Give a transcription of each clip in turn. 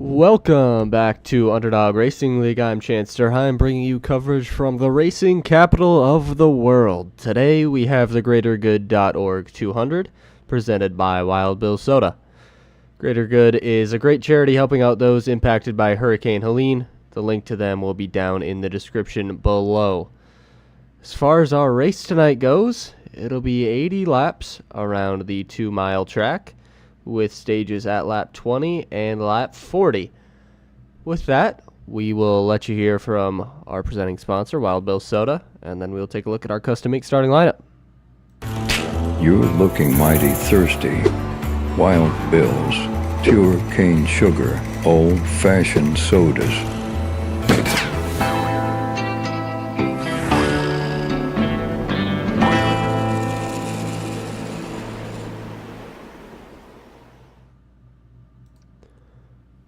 Welcome back to Underdog Racing League. I'm Chance Durheim, bringing you coverage from the racing capital of the world. Today we have the GreaterGood.org 200, presented by Wild Bill Soda. Greater Good is a great charity helping out those impacted by Hurricane Helene. The link to them will be down in the description below. As far as our race tonight goes, it'll be 80 laps around the 2-mile track, with stages at lap 20 and lap 40. With that, we will let you hear from our presenting sponsor, Wild Bill Soda, and then we'll take a look at our custom-make starting lineup. You're looking mighty thirsty. Wild Bill's pure cane sugar, old-fashioned sodas.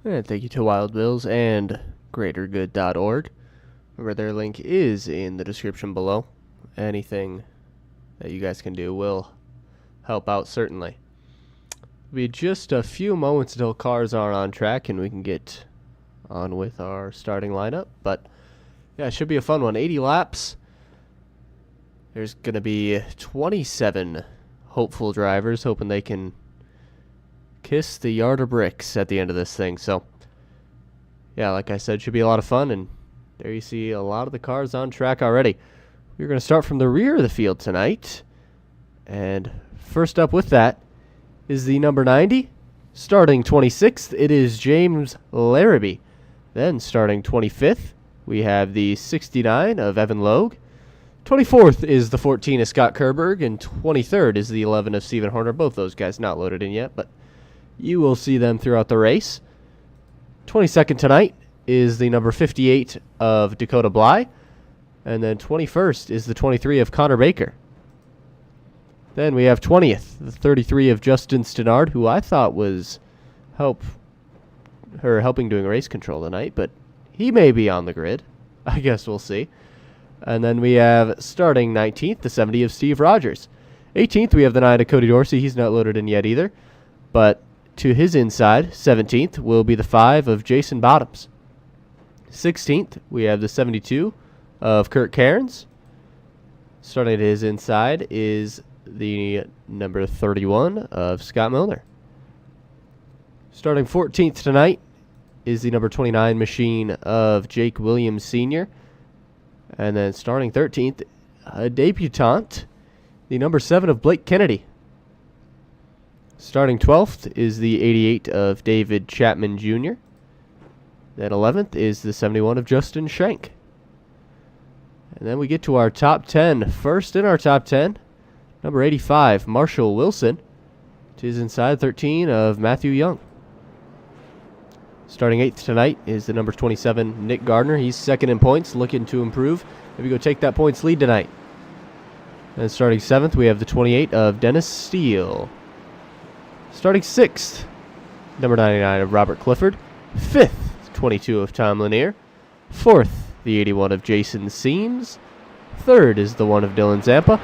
And thank you to Wild Bills and GreaterGood.org, where their link is in the description below. Anything that you guys can do will help out, certainly. It'll be just a few moments until cars are on track and we can get on with our starting lineup. But yeah, it should be a fun one. 80 laps. There's going to be 27 hopeful drivers hoping they can kiss the yard of bricks at the end of this thing. So yeah, like I said, should be a lot of fun, and there you see a lot of the cars on track already. We're going to start from the rear of the field tonight, and first up with that is the number 90. Starting 26th, it is James Larrabee. Then starting 25th, we have the 69 of Evan Logue. 24th is the 14 of Scott Kerberg, and 23rd is the 11 of Stephen Horner. Both those guys not loaded in yet, but you will see them throughout the race. 22nd tonight is the number 58 of Dakota Bly. And then 21st is the 23 of Connor Baker. Then we have 20th, the 33 of Justin Stenard, who I thought was helping doing race control tonight, but he may be on the grid. I guess we'll see. And then we have starting 19th, the 70 of Steve Rogers. 18th, we have the 9 of Cody Dorsey. He's not loaded in yet either, but to his inside, 17th, will be the 5 of Jason Bottoms. 16th, we have the 72 of Kurt Cairns. Starting at his inside is the number 31 of Scott Milner. Starting 14th tonight is the number 29 machine of Jake Williams Sr. And then starting 13th, a debutant, the number 7 of Blake Kennedy. Starting 12th is the 88 of David Chapman Jr. Then 11th is the 71 of Justin Schenk. And then we get to our top 10. First in our top 10, number 85, Marshall Wilson. To his inside, 13 of Matthew Young. Starting 8th tonight is the number 27, Nick Gardner. He's second in points, looking to improve. Maybe go take that points lead tonight. And starting 7th, we have the 28 of Dennis Steele. Starting 6th, number 99 of Robert Clifford. 5th, 22 of Tom Lanier. 4th, the 81 of Jason Seams. 3rd is the 1 of Dylan Zampa.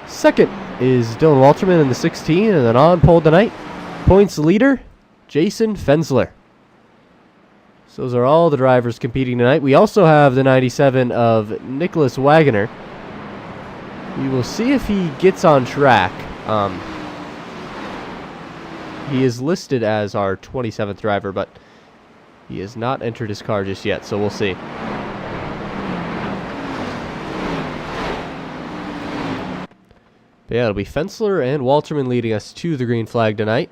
2nd is Dylan Walterman in the 16, and then on pole tonight, points leader, Jason Fensler. So those are all the drivers competing tonight. We also have the 97 of Nicholas Wagoner. We will see if he gets on track. He is listed as our 27th driver, but he has not entered his car just yet, so we'll see. But yeah, it'll be Fensler and Walterman leading us to the green flag tonight.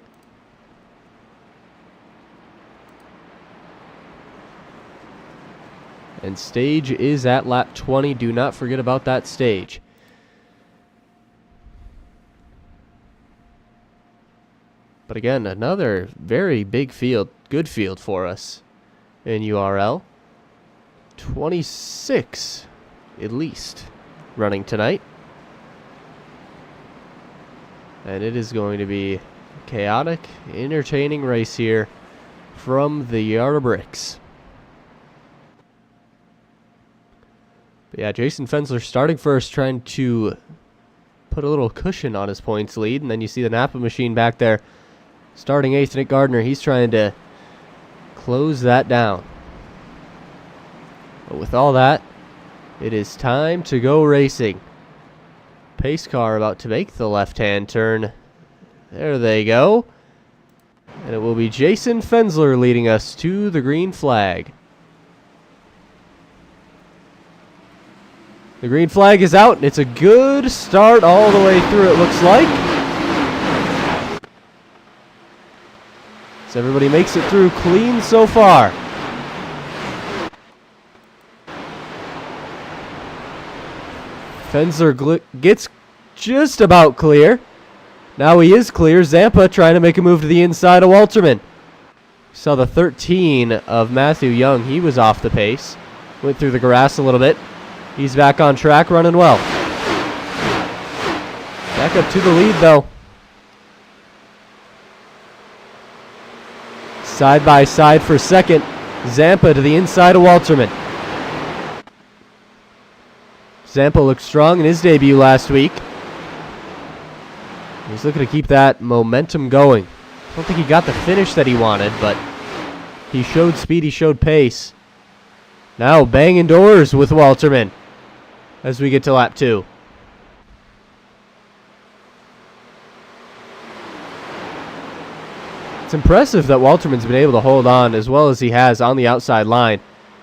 And stage is at lap 20. Do not forget about that stage. But again, another very big field, good field for us in URL. 26 at least running tonight. And it is going to be a chaotic, entertaining race here from the Yard of Bricks. But yeah, Jason Fensler starting first, trying to put a little cushion on his points lead. And then you see the Napa machine back there starting 8th, Nick Gardner. He's trying to close that down. But with all that, it is time to go racing. Pace car about to make the left-hand turn. There they go. And it will be Jason Fensler leading us to the green flag. The green flag is out, and it's a good start all the way through, it looks like. So everybody makes it through clean so far. Fensler gets just about clear. Now he is clear. Zampa trying to make a move to the inside of Walterman. Saw the 13 of Matthew Young. He was off the pace. Went through the grass a little bit. He's back on track, running well. Back up to the lead, though. Side by side for second. Zampa to the inside of Walterman. Zampa looked strong in his debut last week. He's looking to keep that momentum going. I don't think he got the finish that he wanted, but he showed speed, he showed pace. Now banging doors with Walterman as we get to lap 2. It's impressive that Walterman's been able to hold on as well as he has on the outside line.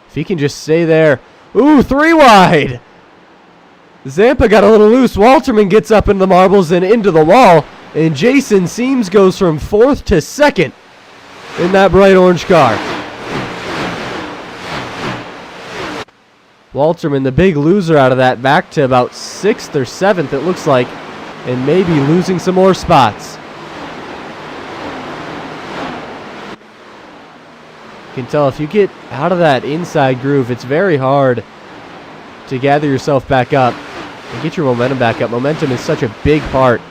If he can just stay there. Ooh, 3 wide! Zampa got a little loose. Walterman gets up into the marbles and into the wall. And Jason Seams goes from 4th to 2nd in that bright orange car. Walterman, the big loser out of that, back to about 6th or 7th, it looks like, and maybe losing some more spots. You can tell if you get out of that inside groove, it's very hard to gather yourself back up and get your momentum back up. Momentum is such a big part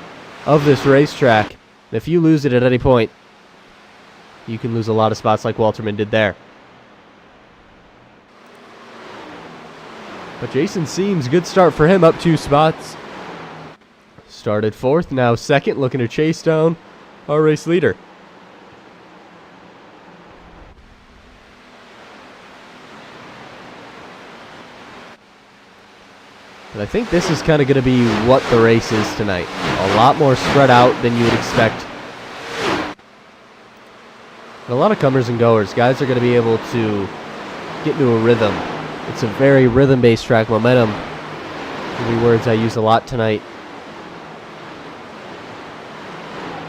of this racetrack. If you lose it at any point, you can lose a lot of spots like Walterman did there. But Jason Seams, good start for him, up 2 spots. Started 4th, now 2nd, looking to chase down our race leader. But I think this is kind of going to be what the race is tonight. A lot more spread out than you would expect. And a lot of comers and goers. Guys are going to be able to get into a rhythm. It's a very rhythm-based track. Momentum. 3 words I use a lot tonight.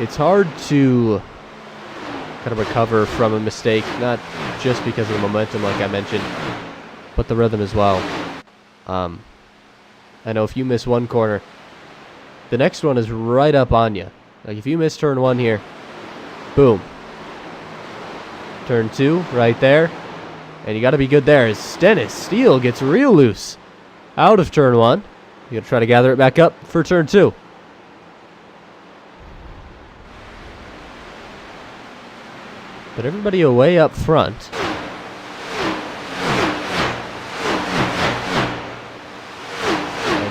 It's hard to kind of recover from a mistake, not just because of the momentum like I mentioned, but the rhythm as well. I know if you miss one corner, the next one is right up on you. Like if you miss turn 1 here, boom. Turn 2, right there. And you got to be good there as Stennis Steele gets real loose out of turn 1. You got to try to gather it back up for turn 2. But everybody away up front.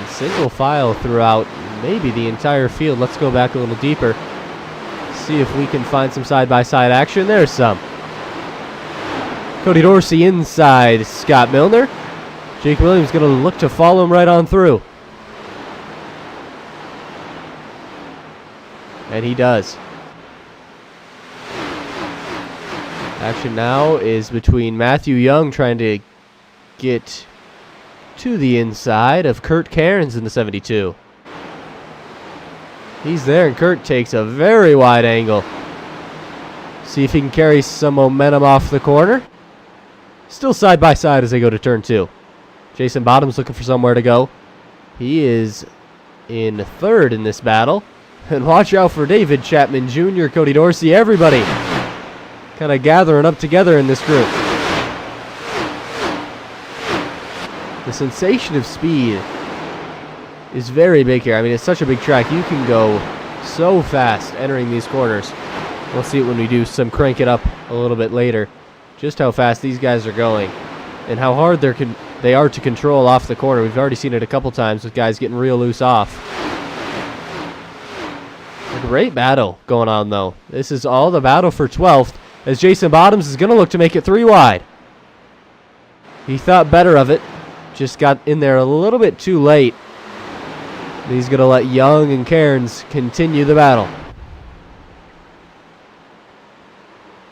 Single file throughout maybe the entire field. Let's go back a little deeper. See if we can find some side-by-side action. There's some. Cody Dorsey inside Scott Milner. Jake Williams going to look to follow him right on through. And he does. Action now is between Matthew Young trying to get to the inside of Kurt Cairns in the 72. He's there, and Kurt takes a very wide angle. See if he can carry some momentum off the corner. Still side by side as they go to turn 2. Jason Bottoms looking for somewhere to go. He is in 3rd in this battle. And watch out for David Chapman Jr., Cody Dorsey, everybody kind of gathering up together in this group. The sensation of speed is very big here. I mean, it's such a big track. You can go so fast entering these corners. We'll see it when we do some crank it up a little bit later. Just how fast these guys are going and how hard they are to control off the corner. We've already seen it a couple times with guys getting real loose off. A great battle going on, though. This is all the battle for 12th. as Jason Bottoms is going to look to make it 3 wide. He thought better of it. Just got in there a little bit too late. He's going to let Young and Cairns continue the battle.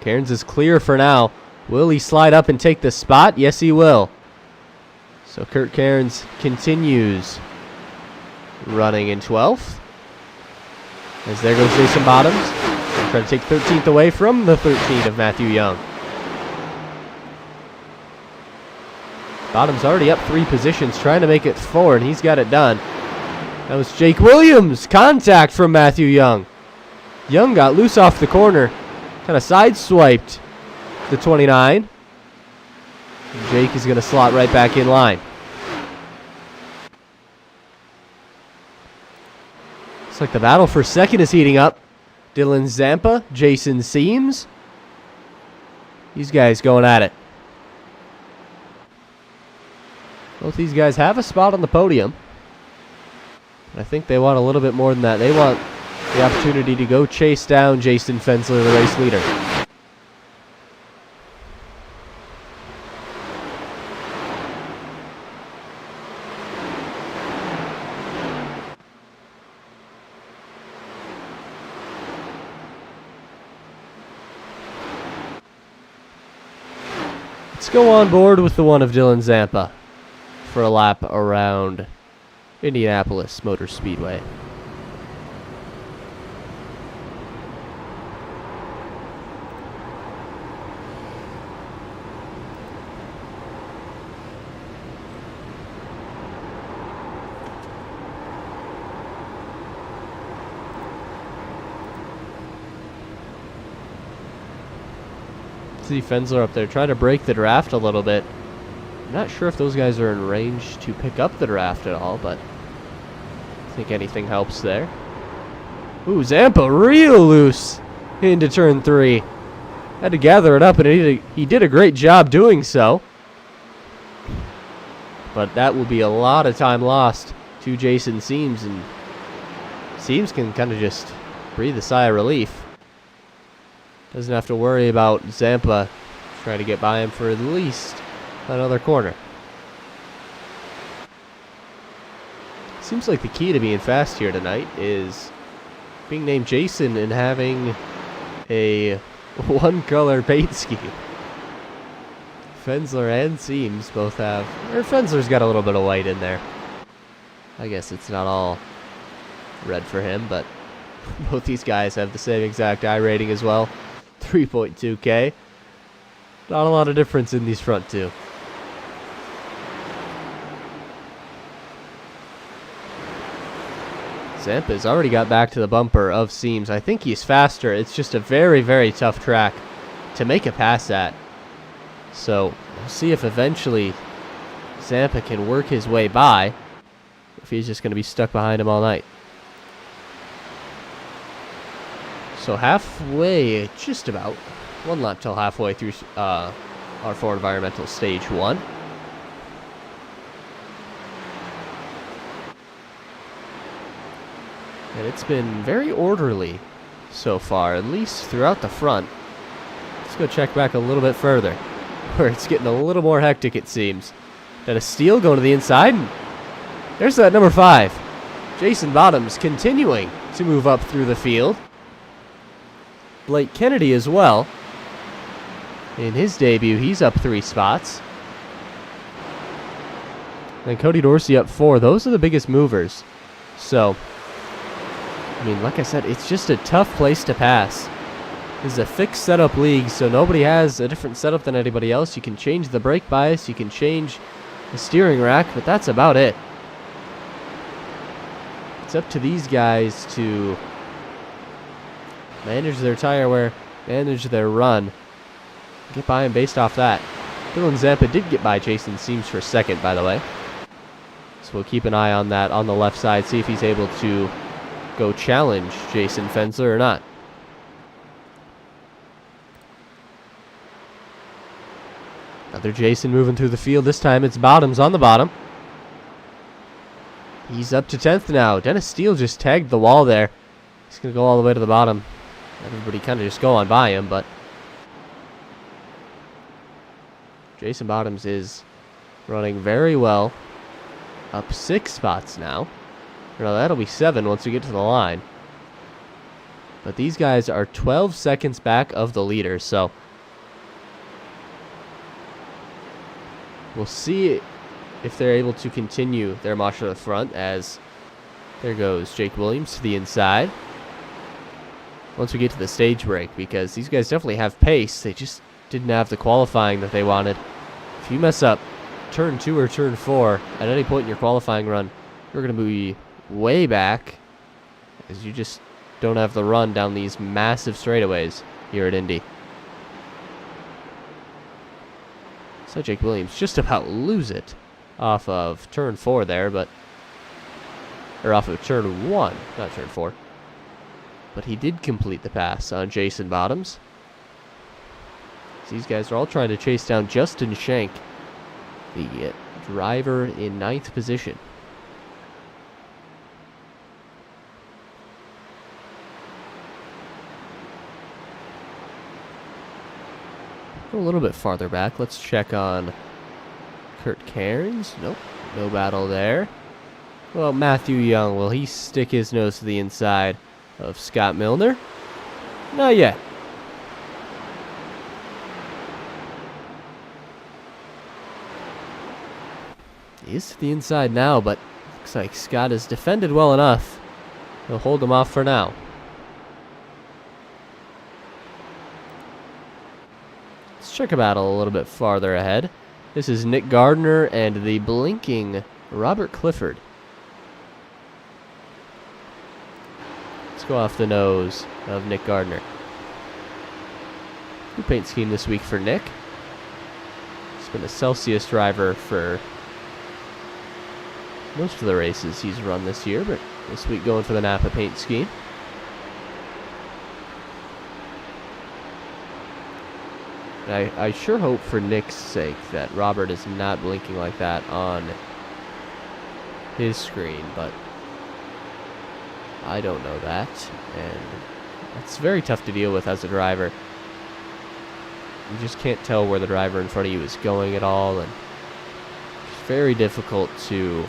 Cairns is clear for now. Will he slide up and take the spot? Yes, he will. So Kurt Cairns continues running in 12th. As there goes Jason Bottoms. Trying to take 13th away from the 13th of Matthew Young. Bottoms already up 3 positions, trying to make it 4, and he's got it done. That was Jake Williams. Contact from Matthew Young. Young got loose off the corner. Kind of sideswiped the 29. And Jake is going to slot right back in line. Looks like the battle for second is heating up. Dylan Zampa, Jason Seams. These guys going at it. Both these guys have a spot on the podium. I think they want a little bit more than that. They want the opportunity to go chase down Jason Fensler, the race leader. Let's go on board with the one of Dylan Zampa for a lap around Indianapolis Motor Speedway. See Fensler up there trying to break the draft a little bit. I'm not sure if those guys are in range to pick up the draft at all, but I think anything helps there. Ooh, Zampa real loose into turn 3. Had to gather it up, and he did a great job doing so. But that will be a lot of time lost to Jason Seams, and Seams can kind of just breathe a sigh of relief. Doesn't have to worry about Zampa trying to get by him for at least another corner. Seems like the key to being fast here tonight is being named Jason and having a one-color paint scheme. Fensler and Seams both have, or Fensler's got a little bit of white in there. I guess it's not all red for him, but both these guys have the same exact I rating as well. 3.2K. Not a lot of difference in these front two. Zampa's already got back to the bumper of Seams. I think he's faster. It's just a very, very tough track to make a pass at. So we'll see if eventually Zampa can work his way by, if he's just going to be stuck behind him all night. So halfway, just about, one lap till halfway through R4 Environmental Stage 1. And it's been very orderly so far, at least throughout the front. Let's go check back a little bit further, where it's getting a little more hectic, it seems. Got a steal going to the inside, and there's that number 5. Jason Bottoms continuing to move up through the field. Blake Kennedy as well. In his debut, he's up 3 spots. And Cody Dorsey up 4. Those are the biggest movers. So, I mean, like I said, it's just a tough place to pass. This is a fixed setup league, so nobody has a different setup than anybody else. You can change the brake bias, you can change the steering rack, but that's about it. It's up to these guys to manage their tire wear, manage their run, get by him based off that. Dylan Zampa did get by Jason Seams for second, by the way. So we'll keep an eye on that on the left side, see if he's able to go challenge Jason Fensler or not. Another Jason moving through the field. This time it's Bottoms on the bottom. He's up to 10th now. Dennis Steele just tagged the wall there. He's going to go all the way to the bottom. Everybody kind of just go on by him, but Jason Bottoms is running very well. Up 6 spots now. No, that'll be 7 once we get to the line. But these guys are 12 seconds back of the leader, so we'll see if they're able to continue their march to the front, as there goes Jake Williams to the inside. Once we get to the stage break, because these guys definitely have pace, they just didn't have the qualifying that they wanted. If you mess up turn 2 or turn 4 at any point in your qualifying run, you're going to be way back, as you just don't have the run down these massive straightaways here at Indy. So Jake Williams just about lose it off of turn 4 there, but or off of turn 1, not turn 4. But he did complete the pass on Jason Bottoms. These guys are all trying to chase down Justin Shank, the driver in 9th position. Go a little bit farther back. Let's check on Kurt Cairns. Nope, no battle there. Well, Matthew Young, will he stick his nose to the inside of Scott Milner? Not yet. He is to the inside now, but looks like Scott has defended well enough. He'll hold him off for now. Let's check a battle a little bit farther ahead. This is Nick Gardner and the blinking Robert Clifford. Let's go off the nose of Nick Gardner. New paint scheme this week for Nick. He's been a Celsius driver for most of the races he's run this year, but this week going for the Napa paint scheme. I sure hope for Nick's sake that Robert is not blinking like that on his screen, but I don't know that, and it's very tough to deal with as a driver. You just can't tell where the driver in front of you is going at all, and it's very difficult to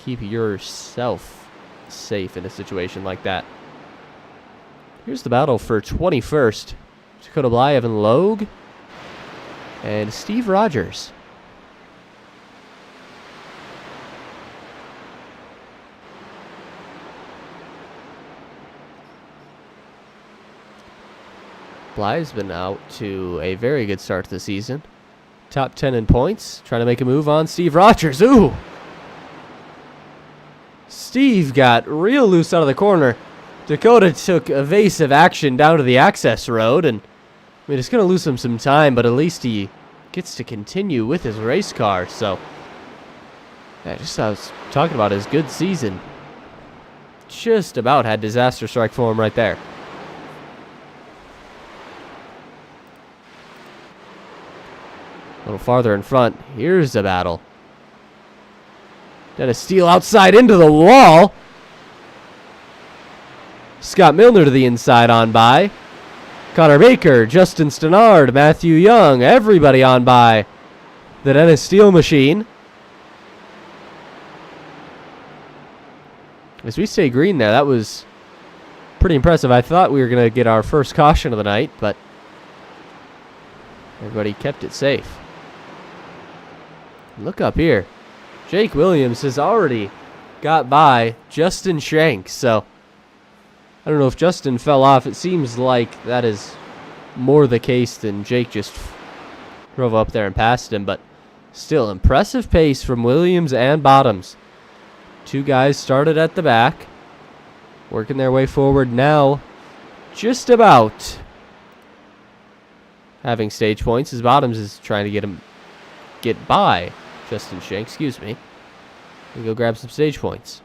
keep yourself safe in a situation like that. Here's the battle for 21st. Dakota Bly, Evan Logue, and Steve Rogers. Bly's been out to a very good start to the season. Top 10 in points. Trying to make a move on Steve Rogers. Ooh! Steve got real loose out of the corner. Dakota took evasive action down to the access road, and I mean, it's going to lose him some time, but at least he gets to continue with his race car. So, yeah, just I was talking about his good season. Just about had disaster strike for him right there. A little farther in front, here's the battle. Dennis Steele outside into the wall. Scott Milner to the inside on by. Connor Baker, Justin Stenard, Matthew Young, everybody on by the Dennis Steele machine. As we stay green there, that was pretty impressive. I thought we were going to get our first caution of the night, but everybody kept it safe. Look up here. Jake Williams has already got by Justin Shank, so I don't know if Justin fell off. It seems like that is more the case than Jake just drove up there and passed him, but still impressive pace from Williams and Bottoms. Two guys started at the back, working their way forward now, just about having stage points as Bottoms is trying to get by Justin Shank, and go grab some stage points.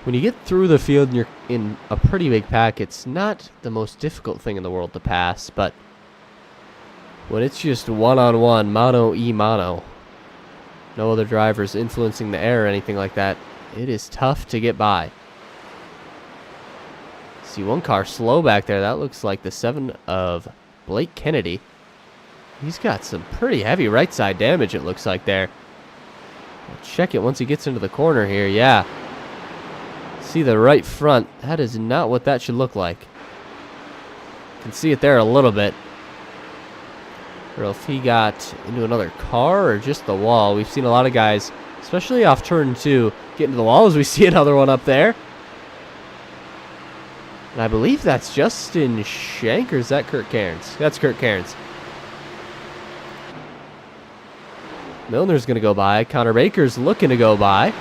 When you get through the field and you're in a pretty big pack, it's not the most difficult thing in the world to pass, but when it's just one-on-one, mano-y-mano, no other drivers influencing the air or anything like that, it is tough to get by. See one car slow back there. That looks like the 7 of Blake Kennedy. He's got some pretty heavy right side damage, it looks like there. We'll check it once he gets into the corner here. Yeah. See the right front. That is not what that should look like. Can see it there a little bit. Or if he got into another car or just the wall. We've seen a lot of guys, especially off turn 2, get into the wall as we see another one up there. And I believe that's Justin Shank, or is that Kurt Cairns? That's Kurt Cairns. Milner's going to go by. Connor Baker's looking to go by.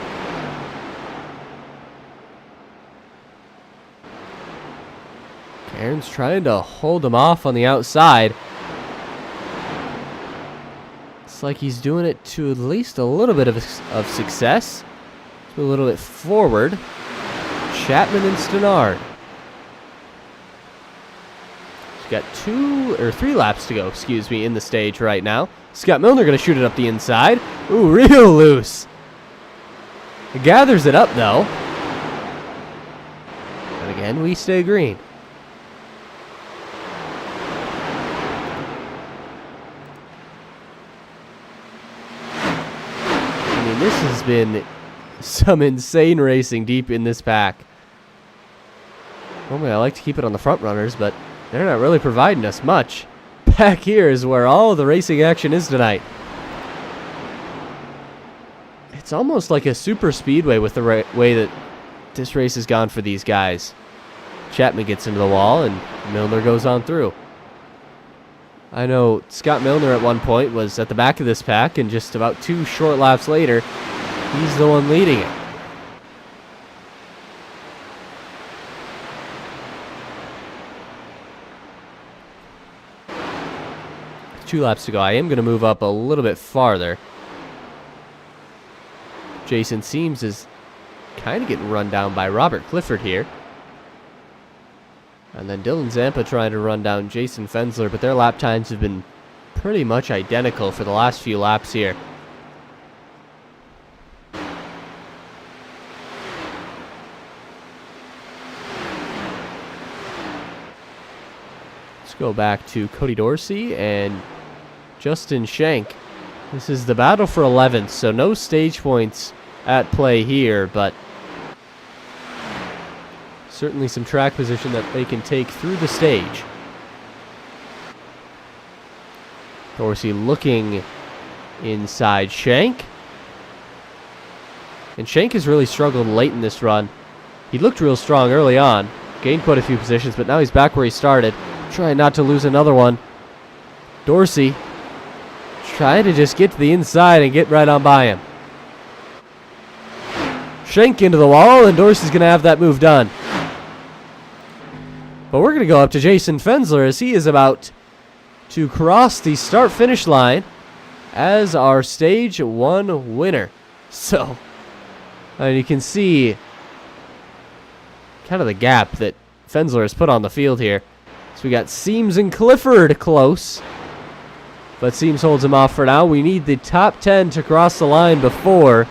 Cairns trying to hold him off on the outside. It's like he's doing it to at least a little bit of success. A little bit forward. Chapman and Stenard. He's got 2 or 3 laps to go, excuse me, in the stage right now. Scott Milner going to shoot it up the inside. Ooh, real loose. He gathers it up, though. And again, we stay green. I mean, this has been some insane racing deep in this pack. Normally, I like to keep it on the front runners, but they're not really providing us much. Back here is where all the racing action is tonight. It's almost like a super speedway with the way that this race has gone for these guys. Chapman gets into the wall and Milner goes on through. I know Scott Milner at one point was at the back of this pack, and just about 2 short laps later, he's the one leading it. Two laps to go. I am going to move up a little bit farther. Jason Seams is kind of getting run down by Robert Clifford here. And then Dylan Zampa trying to run down Jason Fensler, but their lap times have been pretty much identical for the last few laps here. Let's go back to Cody Dorsey and Justin Shank. This is the battle for 11th, so no stage points at play here, but certainly some track position that they can take through the stage. Dorsey looking inside Shank. And Shank has really struggled late in this run. He looked real strong early on, gained quite a few positions, but now he's back where he started. Trying not to lose another one. Dorsey trying to just get to the inside and get right on by him. Shank into the wall, and Dorsey's going to have that move done. But we're going to go up to Jason Fensler as he is about to cross the start-finish line as our Stage 1 winner. So, you can see kind of the gap that Fensler has put on the field here. So we got Seams and Clifford close, but Seams holds him off for now. We need the top 10 to cross the line before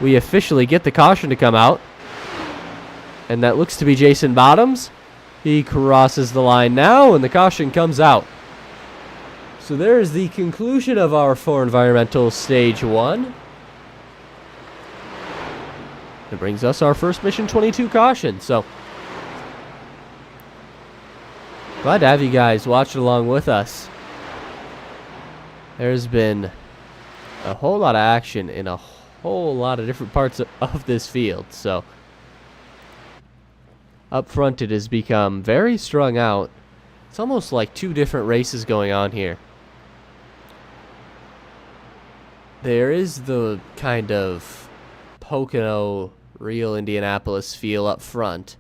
we officially get the caution to come out. And that looks to be Jason Bottoms. He crosses the line now, and the caution comes out. So there's the conclusion of our 4 environmental Stage 1. It brings us our first Mission 22 caution. So glad to have you guys watching along with us. There's been a whole lot of action in a whole lot of different parts of this field. So up front it has become very strung out. It's almost like 2 different races going on here. There is the kind of Pocono, real Indianapolis feel up front.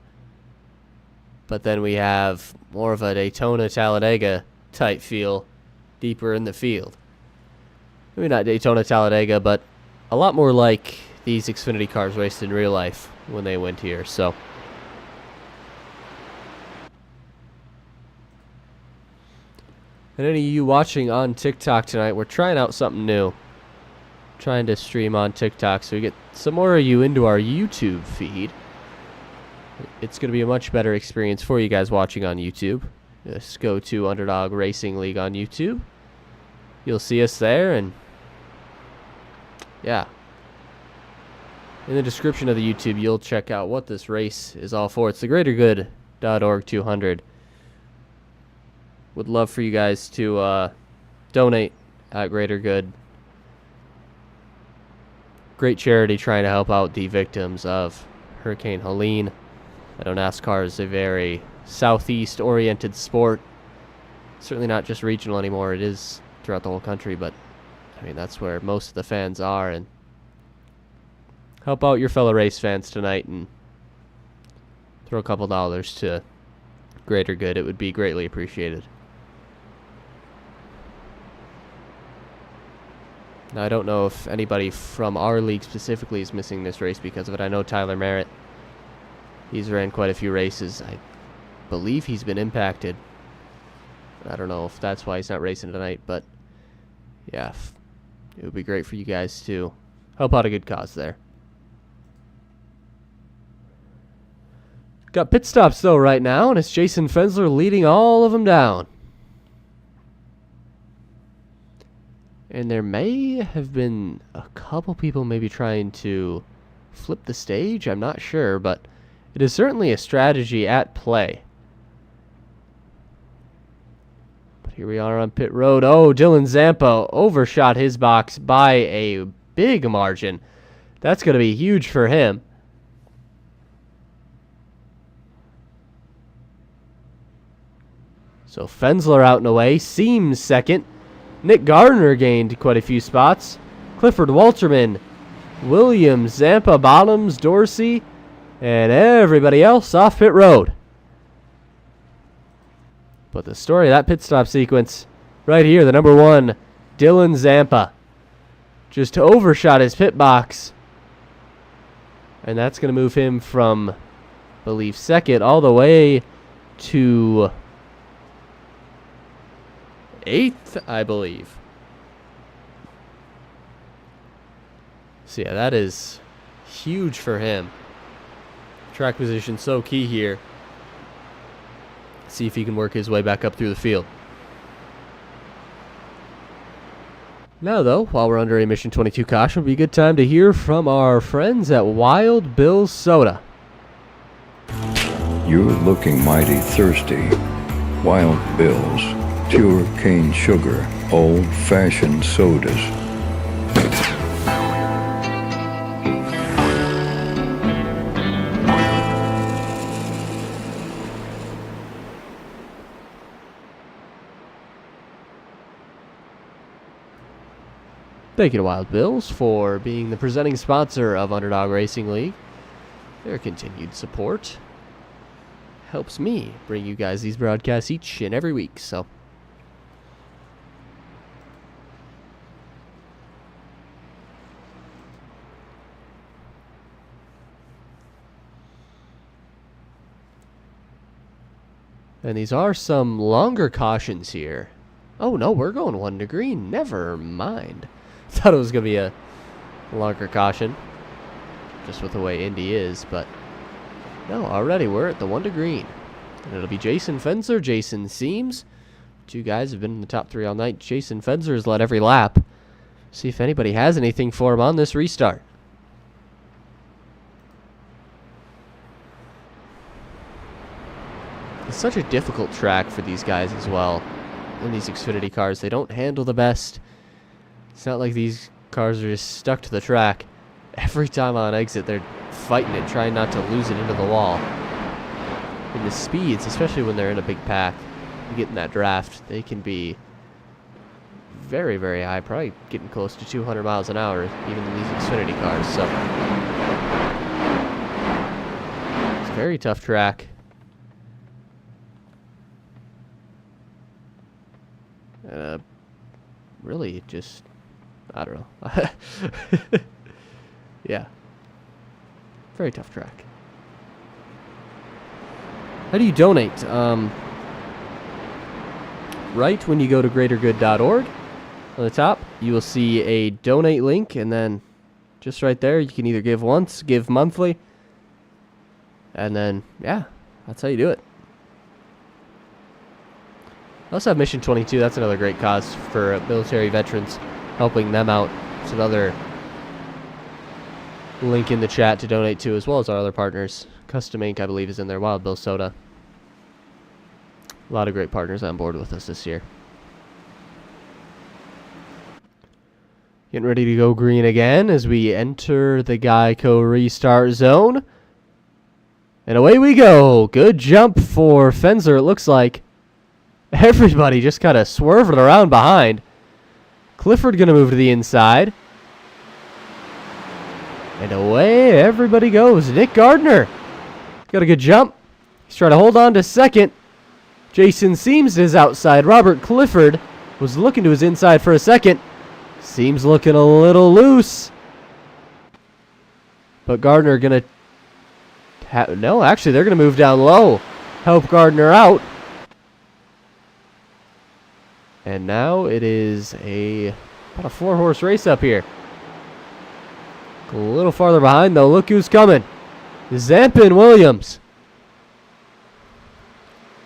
But then we have more of a Daytona, Talladega type feel deeper in the field. Maybe not Daytona, Talladega, but a lot more like these Xfinity cars raced in real life when they went here. So and any of you watching on TikTok tonight, we're trying out something new. Trying to stream on TikTok so we get some more of you into our YouTube feed. it's going to be a much better experience for you guys watching on YouTube. Just go to Underdog Racing League on YouTube. You'll see us there, and yeah. In the description of the YouTube, you'll check out what this race is all for. It's the GreaterGood.org 200. Would love for you guys to donate at Greater Good. Great charity trying to help out the victims of Hurricane Helene. I know NASCAR is a very southeast-oriented sport. Certainly not just regional anymore. It is throughout the whole country, but I mean, that's where most of the fans are. And help out your fellow race fans tonight and throw a couple dollars to Greater Good. It would be greatly appreciated. Now, I don't know if anybody from our league specifically is missing this race because of it. I know Tyler Merritt. He's ran quite a few races. I believe he's been impacted. I don't know if that's why he's not racing tonight, but yeah, it would be great for you guys to help out a good cause there. Got pit stops, though, right now, and it's Jason Fensler leading all of them down. And there may have been a couple people maybe trying to flip the stage. I'm not sure, but it is certainly a strategy at play. But here we are on pit road. Oh, Dylan Zampa overshot his box by a big margin. That's going to be huge for him. So Fensler out and away. Seems second. Nick Gardner gained quite a few spots. Clifford Walterman, Williams, Zampa, Bottoms, Dorsey, and everybody else off pit road. But the story of that pit stop sequence right here, the number one, Dylan Zampa, just overshot his pit box. And that's going to move him from, I believe, second all the way to 8th, I believe. So yeah, that is huge for him. Track position so key here. See if he can work his way back up through the field. Now though, while we're under a Mission 22 caution, would be a good time to hear from our friends at Wild Bill's Soda. You're looking mighty thirsty. Wild Bill's. Pure cane sugar, old-fashioned sodas. Thank you to Wild Bills for being the presenting sponsor of Underdog Racing League. Their continued support helps me bring you guys these broadcasts each and every week, so and these are some longer cautions here. Oh no, we're going 1 to green. Never mind. Thought it was going to be a longer caution, just with the way Indy is, but no, already we're at the 1 to green. And it'll be Jason Fensler, Jason Seams. Two guys have been in the top 3 all night. Jason Fensler has led every lap. See if anybody has anything for him on this restart. It's such a difficult track for these guys as well. In these Xfinity cars, they don't handle the best. It's not like these cars are just stuck to the track. Every time on exit, they're fighting it, trying not to lose it into the wall. And the speeds, especially when they're in a big pack, you get in that draft, they can be very, very high, probably getting close to 200 miles an hour, even in these Xfinity cars. So it's a very tough track. Really just, I don't know. Yeah. Very tough track. How do you donate? Right when you go to greatergood.org, on the top, you will see a donate link, and then just right there, you can either give once, give monthly, And then, yeah, that's how you do it. I also have Mission 22. That's another great cause for military veterans, helping them out. It's another link in the chat to donate to, as well as our other partners. Custom Ink, I believe, is in there. Wild Bill Soda. A lot of great partners on board with us this year. Getting ready to go green again as we enter the Geico restart zone. And away we go. Good jump for Fensler, it looks like. Everybody just kind of swerving around behind. Clifford going to move to the inside. And away everybody goes. Nick Gardner got a good jump. He's trying to hold on to second. Jason Seams is outside. Robert Clifford was looking to his inside for a second. Seems looking a little loose. But Gardner going to... no, actually, they're going to move down low. Help Gardner out. And now it is about a 4-horse race up here. A little farther behind, though. Look who's coming. Zampa and Williams.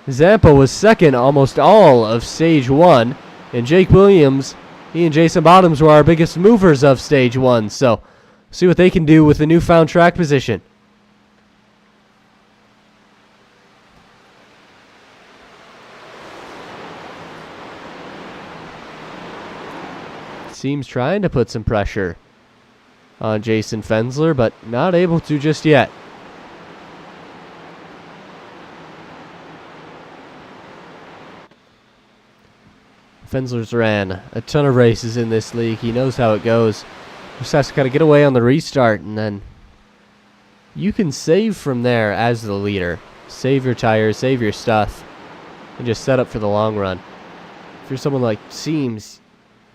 Zampa was second almost all of stage 1. And Jake Williams, he and Jason Bottoms were our biggest movers of stage 1. So, see what they can do with the newfound track position. Seems trying to put some pressure on Jason Fensler, but not able to just yet. Fensler's ran a ton of races in this league. He knows how it goes. Just has to kind of get away on the restart, and then you can save from there as the leader. Save your tires, save your stuff, and just set up for the long run. If you're someone like Seams,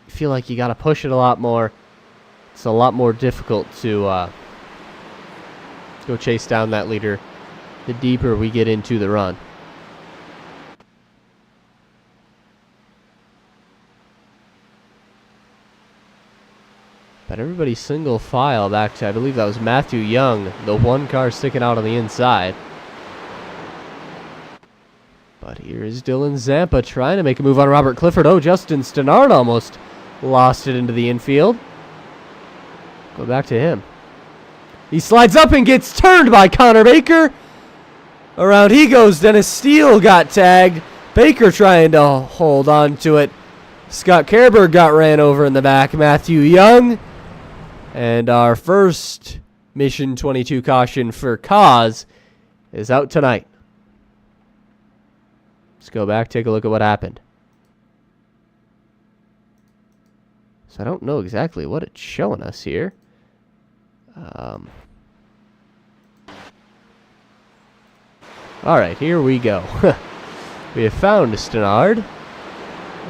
you feel like you got to push it a lot more. It's a lot more difficult to go chase down that leader the deeper we get into the run. But everybody's single file back to, I believe that was Matthew Young, the one car sticking out on the inside. But here is Dylan Zampa trying to make a move on Robert Clifford. Oh, Justin Stannard almost lost it into the infield. Go back to him. He slides up and gets turned by Connor Baker. Around he goes. Dennis Steele got tagged. Baker trying to hold on to it. Scott Kerberg got ran over in the back. Matthew Young. And our first Mission 22 caution for Kaz is out tonight. Let's go back, take a look at what happened. So I don't know exactly what it's showing us here. Alright, here we go. We have found Stannard.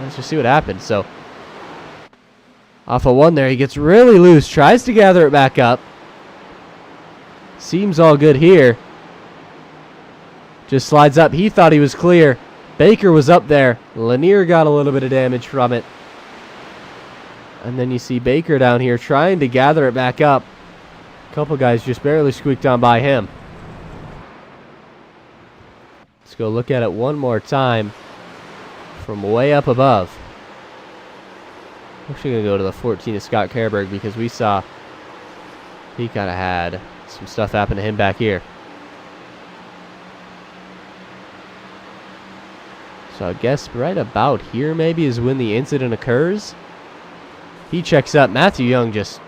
Let's just see what happens. So, off of one there, he gets really loose. Tries to gather it back up. Seems all good here. Just slides up. He thought he was clear. Baker was up there. Lanier got a little bit of damage from it. And then you see Baker down here trying to gather it back up. A couple guys just barely squeaked on by him. Let's go look at it one more time from way up above. I'm actually going to go to the 14 of Scott Kerberg because we saw he kind of had some stuff happen to him back here. So I guess right about here maybe is when the incident occurs. He checks up. Matthew Young just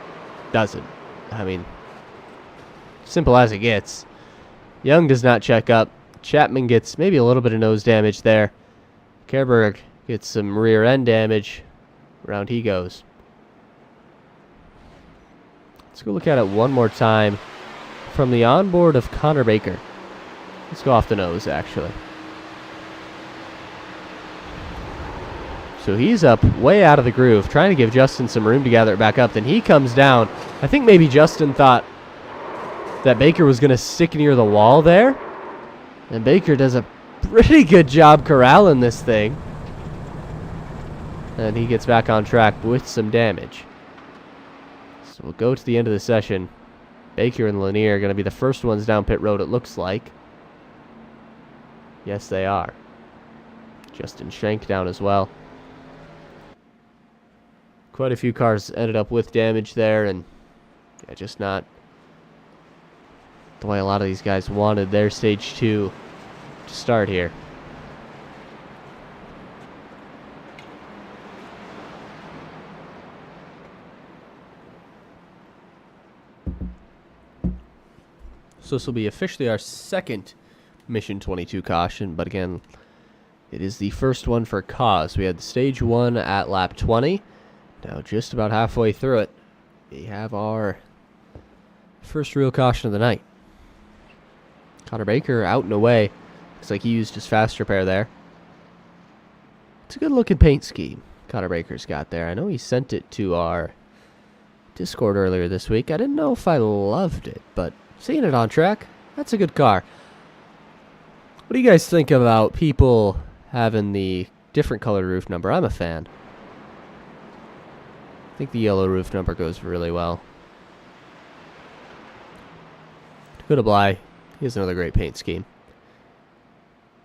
doesn't. I mean, simple as it gets. Young does not check up. Chapman gets maybe a little bit of nose damage there. Kerberg gets some rear end damage. Around he goes. Let's go look at it one more time from the onboard of Connor Baker. Let's go off the nose, actually. So he's up way out of the groove, trying to give Justin some room to gather it back up. Then he comes down. I think maybe Justin thought that Baker was going to stick near the wall there. And Baker does a pretty good job corralling this thing. And he gets back on track with some damage. So we'll go to the end of the session Baker and Lanier are going to be the first ones down pit road, it looks like. Yes, they are. Justin Shank down as well. Quite a few cars ended up with damage there, and yeah, just not the way a lot of these guys wanted their stage 2 to start here. So this will be officially our second Mission 22 caution, but again, it is the first one for cause. We had stage 1 at lap 20. Now just about halfway through it, we have our first real caution of the night. Connor Baker out and away. Looks like he used his fast repair there. It's a good looking paint scheme Connor Baker's got there. I know he sent it to our Discord earlier this week. I didn't know if I loved it, but seeing it on track, that's a good car. What do you guys think about people having the different colored roof number? I'm a fan. I think the yellow roof number goes really well. Dakota Bly, he has another great paint scheme.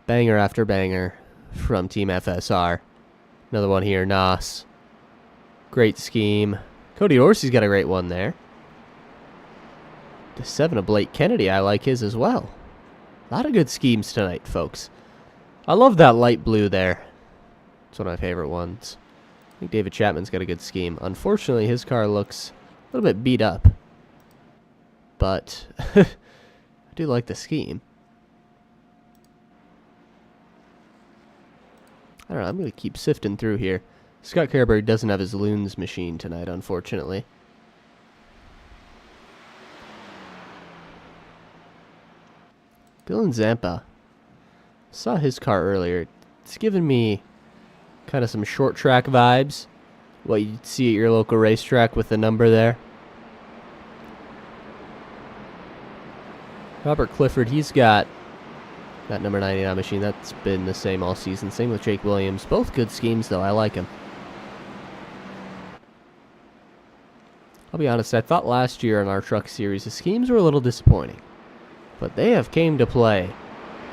Banger after banger from Team FSR. Another one here, Nos. Great scheme. Cody Dorsey's got a great one there. The 7 of Blake Kennedy, I like his as well. A lot of good schemes tonight, folks. I love that light blue there. It's one of my favorite ones. I think David Chapman's got a good scheme. Unfortunately, his car looks a little bit beat up. But I do like the scheme. I don't know, I'm going to keep sifting through here. Scott Carberry doesn't have his Loons machine tonight, unfortunately. Dylan Zampa. Saw his car earlier. It's giving me kind of some short track vibes. What you'd see at your local racetrack with the number there. Robert Clifford, he's got that number 99 machine. That's been the same all season. Same with Jake Williams. Both good schemes, though. I like them. I'll be honest, I thought last year in our truck series the schemes were a little disappointing. But they have came to play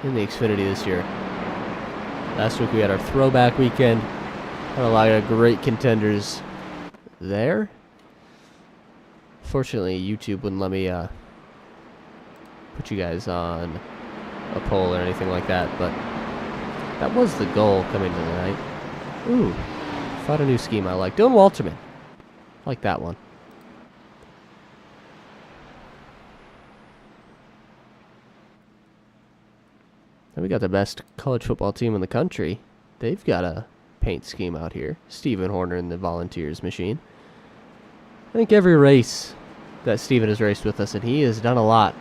in the Xfinity this year. Last week we had our throwback weekend. Had a lot of great contenders there. Fortunately, YouTube wouldn't let me put you guys on a poll or anything like that, but that was the goal coming to the night. Ooh, found a new scheme I like. Dylan Walterman. Like that one. And we got the best college football team in the country. They've got a paint scheme out here. Stephen Horner and the Volunteers machine. I think every race that Stephen has raced with us, and he has done a lot,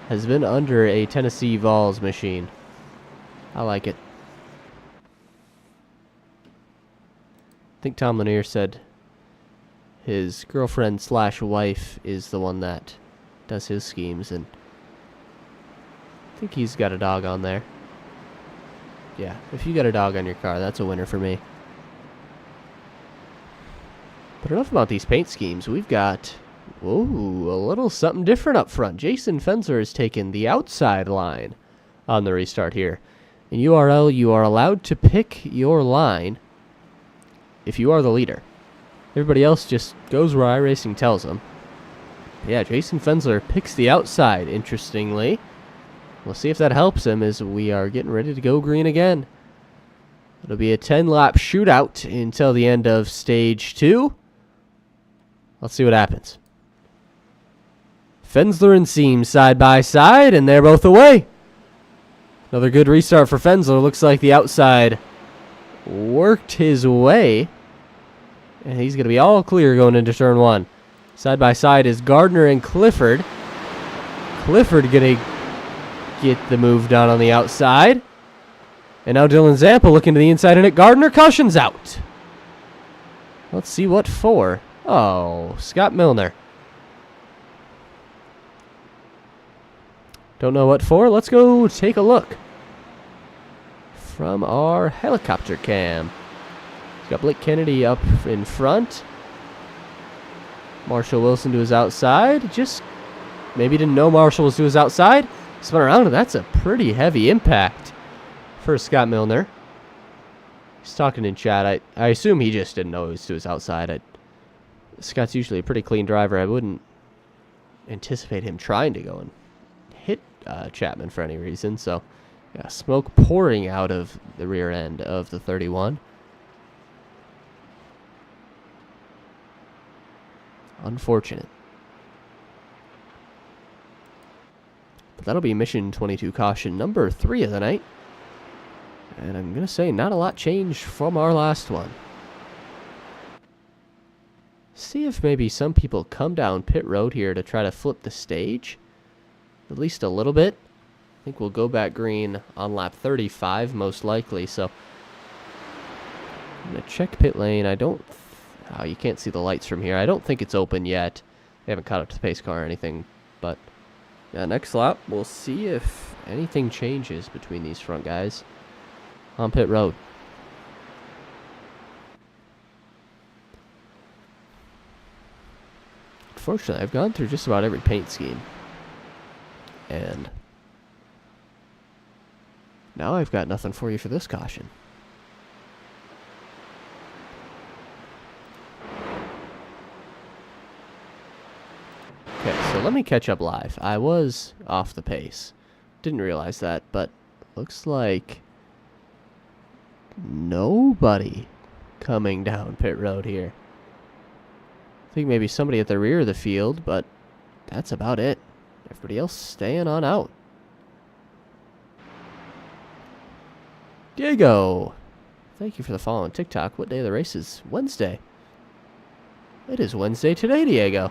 has been under a Tennessee Vols machine. I like it. I think Tom Lanier said his girlfriend / wife is the one that does his schemes, and I think he's got a dog on there. Yeah, if you got a dog on your car, that's a winner for me. But enough about these paint schemes. We've got, whoa, a little something different up front. Jason Fensler has taken the outside line on the restart here. In URL, you are allowed to pick your line if you are the leader. Everybody else just goes where iRacing tells them. Yeah, Jason Fensler picks the outside, interestingly. We'll see if that helps him as we are getting ready to go green again. It'll be a 10-lap shootout until the end of stage 2. Let's see what happens. Fensler and Seams side by side, and they're both away. Another good restart for Fensler. Looks like the outside worked his way. And he's going to be all clear going into turn 1. Side by side is Gardner and Clifford. Clifford going to get the move done on the outside. And now Dylan Zampa looking to the inside, and it Gardner. Caution's out. Let's see what for. Oh, Scott Milner. Don't know what for. Let's go take a look from our helicopter cam. He's got Blake Kennedy up in front. Marshall Wilson to his outside. Just Maybe didn't know Marshall was to his outside. Spun around, and that's a pretty heavy impact for Scott Milner. He's talking in chat. I assume he just didn't know he was to his outside. Scott's usually a pretty clean driver. I wouldn't anticipate him trying to go and hit Chapman for any reason. So, yeah, smoke pouring out of the rear end of the 31. Unfortunate. But that'll be mission 22 caution number 3 of the night. And I'm going to say not a lot changed from our last one. See if maybe some people come down pit road here to try to flip the stage. At least a little bit. I think we'll go back green on lap 35 most likely. So I'm going to check pit lane. I don't... Oh, you can't see the lights from here. I don't think it's open yet. They haven't caught up to the pace car or anything. But yeah, next lap, we'll see if anything changes between these front guys on pit road. Unfortunately, I've gone through just about every paint scheme. And now I've got nothing for you for this caution. Okay, so let me catch up live. I was off the pace. Didn't realize that, but looks like nobody coming down pit road here. I think maybe somebody at the rear of the field, but that's about it. Everybody else staying on out. Diego, thank you for the follow on TikTok. What day of the race is? Wednesday. It is Wednesday today, Diego.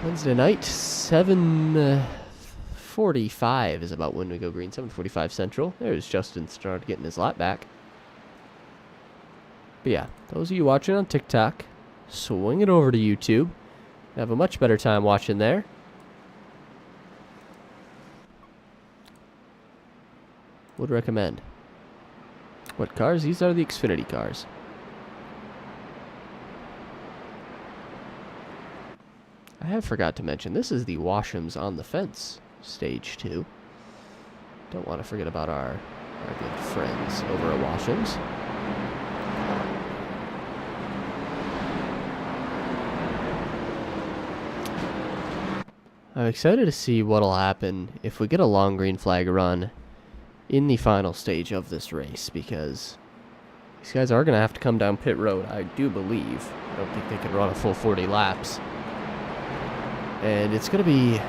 Wednesday night, 7:45 is about when we go green. 7:45 Central. There's Justin started getting his lap back. But yeah, those of you watching on TikTok, swing it over to YouTube. Have a much better time watching there. Would recommend. What cars? These are the Xfinity cars. I have forgot to mention, this is the Washam's on the Fence Stage 2. Don't want to forget about our good friends over at Washam's. I'm excited to see what'll happen if we get a long green flag run in the final stage of this race, because these guys are going to have to come down pit road, I do believe. I don't think they can run a full 40 laps. And it's going to be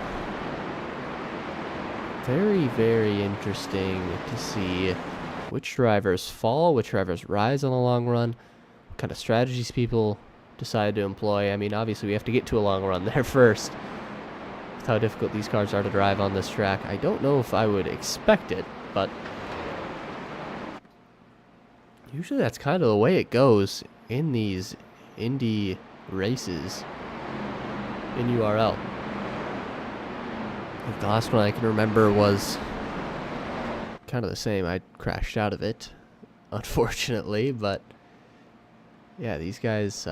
very, very interesting to see which drivers fall, which drivers rise on the long run, what kind of strategies people decide to employ. I mean, obviously we have to get to a long run there first. With how difficult these cars are to drive on this track, I don't know if I would expect it, but usually that's kind of the way it goes in these Indy races in URL. I think the last one I can remember was kind of the same. I crashed out of it, unfortunately, but yeah, these guys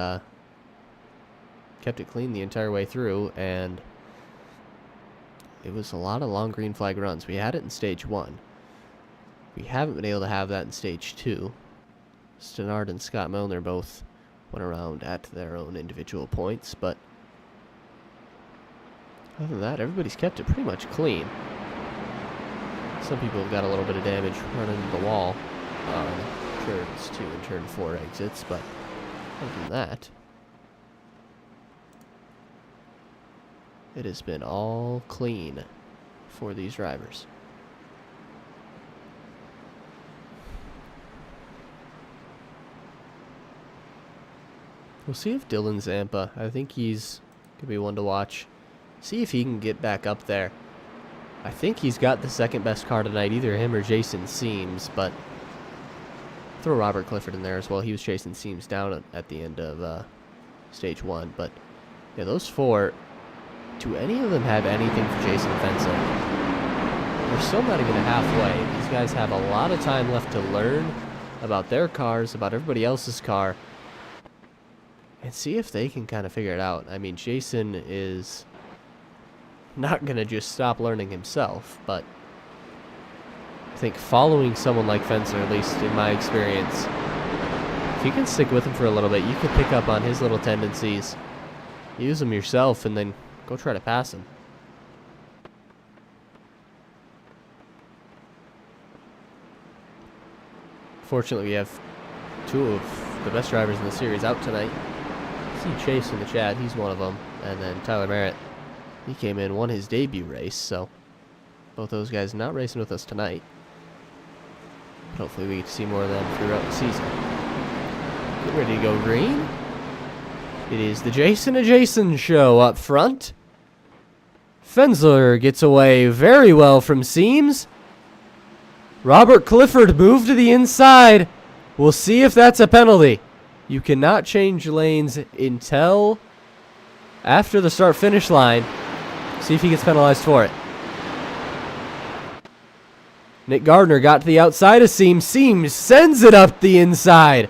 kept it clean the entire way through, and it was a lot of long green flag runs. We had it in stage 1. We haven't been able to have that in stage 2. Stenard and Scott Milner both went around at their own individual points, but other than that, everybody's kept it pretty much clean. Some people have got a little bit of damage running into the wall on turns 2 and turn 4 exits, but other than that, it has been all clean for these drivers. We'll see if Dylan Zampa, I think he's going to be one to watch. See if he can get back up there. I think he's got the second best car tonight, either him or Jason Seams, but throw Robert Clifford in there as well. He was chasing Seams down at the end of stage 1, but yeah, those 4, do any of them have anything for Jason Fensa? We're still not even halfway. These guys have a lot of time left to learn about their cars, about everybody else's car, and see if they can kind of figure it out. I mean, Jason is not going to just stop learning himself, but I think following someone like Fensler, at least in my experience, if you can stick with him for a little bit, you can pick up on his little tendencies, use them yourself, and then go try to pass him. Fortunately, we have two of the best drivers in the series out tonight. See Chase in the chat, he's one of them. And then Tyler Merritt, he came in, won his debut race, so both those guys not racing with us tonight. But hopefully we get to see more of them throughout the season. Get ready to go green. It is the Jason and Jason show up front. Fensler gets away very well from Seams. Robert Clifford moved to the inside. We'll see if that's a penalty. You cannot change lanes until after the start-finish line. See if he gets penalized for it. Nick Gardner got to the outside of Seams. Seams sends it up the inside.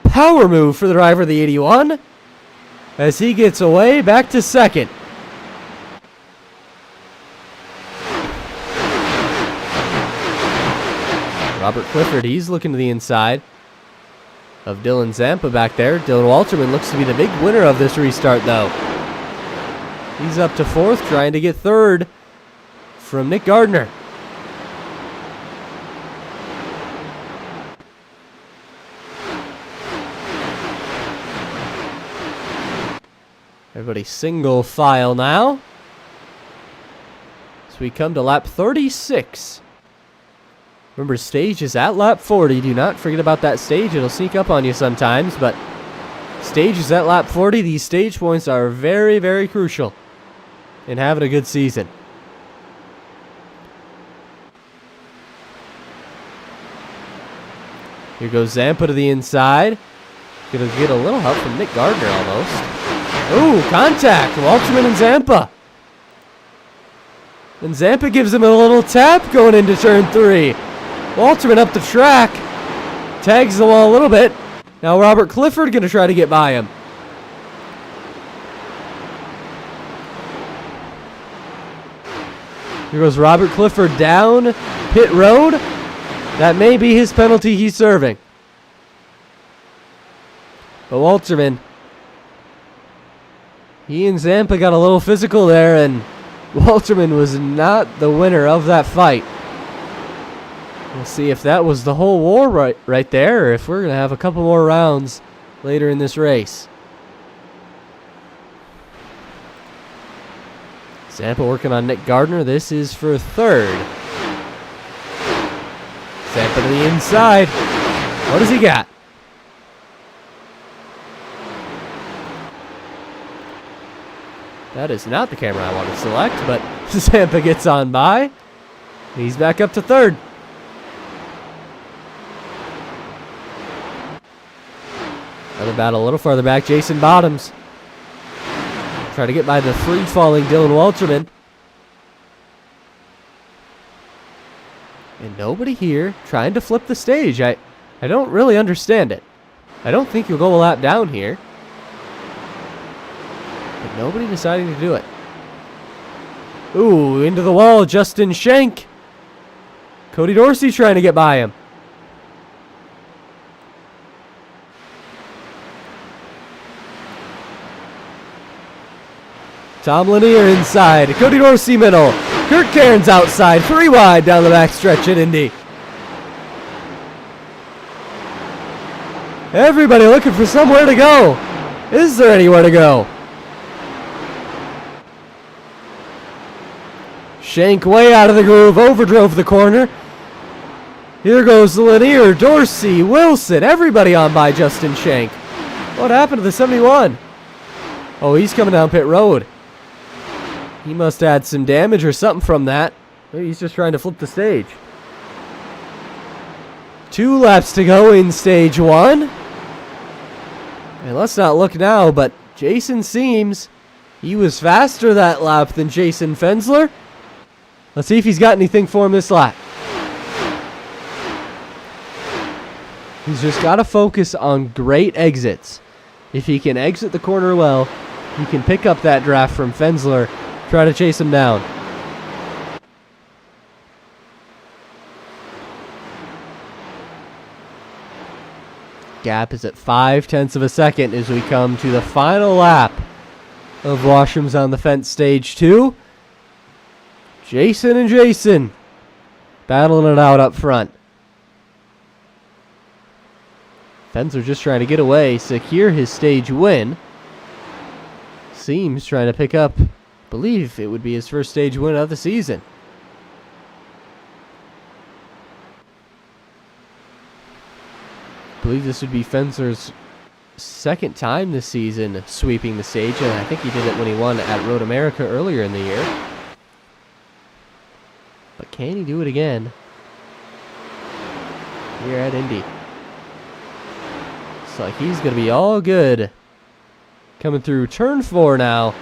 Power move for the driver of the 81 as he gets away back to second. Robert Clifford, he's looking to the inside of Dylan Zampa back there. Dylan Walterman looks to be the big winner of this restart, though. He's up to fourth, trying to get third from Nick Gardner. Everybody single file now. So we come to lap 36. Remember, stage is at lap 40. Do not forget about that stage. It'll sneak up on you sometimes, but stage is at lap 40. These stage points are very, very crucial in having a good season. Here goes Zampa to the inside. Gonna get a little help from Nick Gardner almost. Ooh, contact. Walterman and Zampa. And Zampa gives him a little tap going into turn 3. Walterman up the track. Tags the wall a little bit. Now Robert Clifford going to try to get by him. Here goes Robert Clifford down pit road. That may be his penalty he's serving. But Walterman, he and Zampa got a little physical there, and Walterman was not the winner of that fight. We'll see if that was the whole war right there, or if we're going to have a couple more rounds later in this race. Zampa working on Nick Gardner. This is for third. Zampa to the inside. What does he got? That is not the camera I want to select, but Zampa gets on by. He's back up to third. Another battle a little farther back. Jason Bottoms try to get by the free-falling Dylan Walterman. And nobody here trying to flip the stage. I don't really understand it. I don't think you'll go a lap down here. But nobody deciding to do it. Ooh, into the wall, Justin Shank. Cody Dorsey trying to get by him. Tom Lanier inside. Cody Dorsey middle. Kurt Cairns outside. 3 wide down the back stretch at Indy. Everybody looking for somewhere to go. Is there anywhere to go? Shank way out of the groove. Overdrove the corner. Here goes Lanier, Dorsey, Wilson. Everybody on by Justin Shank. What happened to the 71? Oh, he's coming down pit road. He must have had some damage or something from that. Maybe he's just trying to flip the stage. 2 laps to go in stage 1. And let's not look now, but Jason Seams, he was faster that lap than Jason Fensler. Let's see if he's got anything for him this lap. He's just got to focus on great exits. If he can exit the corner well, he can pick up that draft from Fensler, try to chase him down. Gap is at 0.5 of a second as we come to the final lap of Washam's on the Fence Stage 2. Jason and Jason battling it out up front. Fensler just trying to get away, secure his stage win. Seems trying to pick up, I believe it would be his first stage win of the season. I believe this would be Fensler's second time this season sweeping the stage, and I think he did it when he won at Road America earlier in the year. But can he do it again here at Indy? Looks like he's going to be all good. Coming through turn 4 now.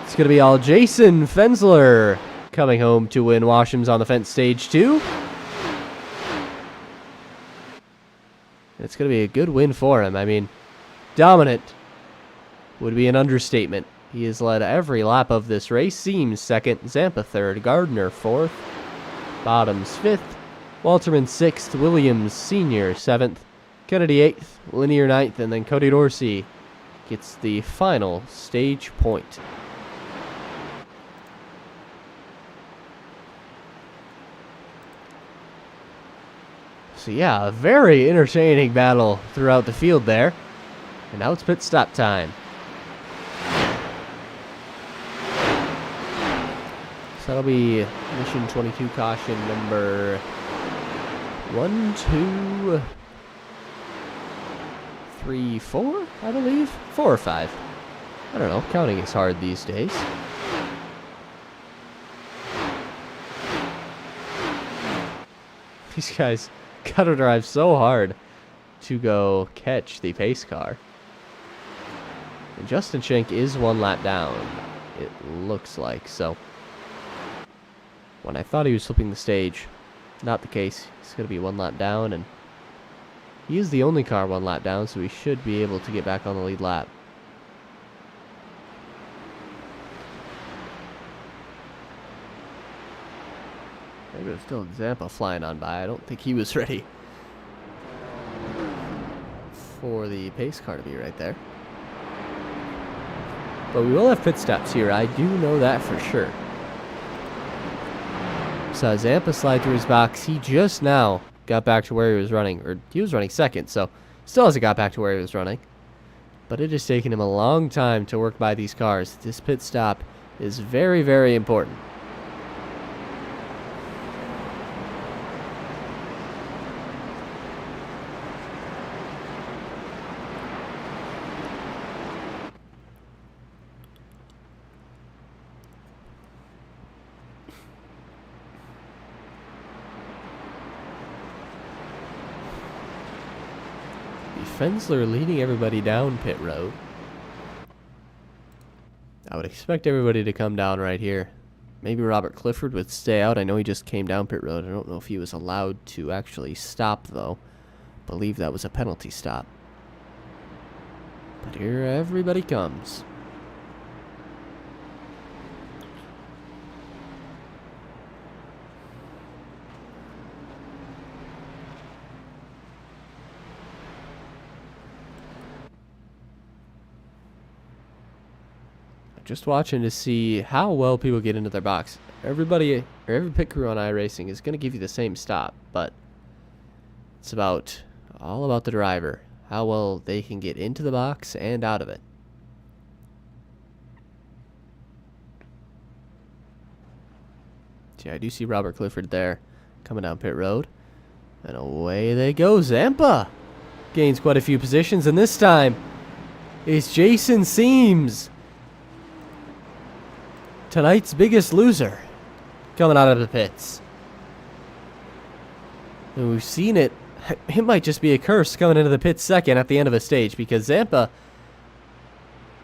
It's going to be all Jason Fensler coming home to win Washam's on the Fence Stage 2. It's going to be a good win for him. I mean, dominant would be an understatement. He has led every lap of this race. Seams second, Zampa third, Gardner fourth, Bottoms fifth, Walterman sixth, Williams Sr. seventh, Kennedy eighth, Linear ninth, and then Cody Dorsey gets the final stage point. So yeah, a very entertaining battle throughout the field there. And now it's pit stop time. So that'll be mission 22 caution number 1, 2, 3, 4, I believe. 4 or 5. I don't know. Counting is hard these days. These guys gotta drive so hard to go catch the pace car. And Justin Schenck is 1 lap down, it looks like. So when I thought he was flipping the stage, not the case. He's gonna be 1 lap down, and he is the only car 1 lap down, so he should be able to get back on the lead lap. Maybe it's still Zampa flying on by. I don't think he was ready for the pace car to be right there. But we will have pit stops here. I do know that for sure. So Zampa slide through his box. He just now got back to where he was running. Or he was running second, so still hasn't got back to where he was running. But it has taken him a long time to work by these cars. This pit stop is very, very important. Fensler leading everybody down pit road. I would expect everybody to come down right here. Maybe Robert Clifford would stay out. I know he just came down pit road. I don't know if he was allowed to actually stop, though. I believe that was a penalty stop. But here everybody comes. Just watching to see how well people get into their box. Everybody, or every pit crew on iRacing is going to give you the same stop, but it's all about the driver, how well they can get into the box and out of it. See, I do see Robert Clifford there coming down pit road, and away they go. Zampa gains quite a few positions, and this time it's Jason Seams, tonight's biggest loser, coming out of the pits. And we've seen it. It might just be a curse coming into the pits second at the end of a stage, because Zampa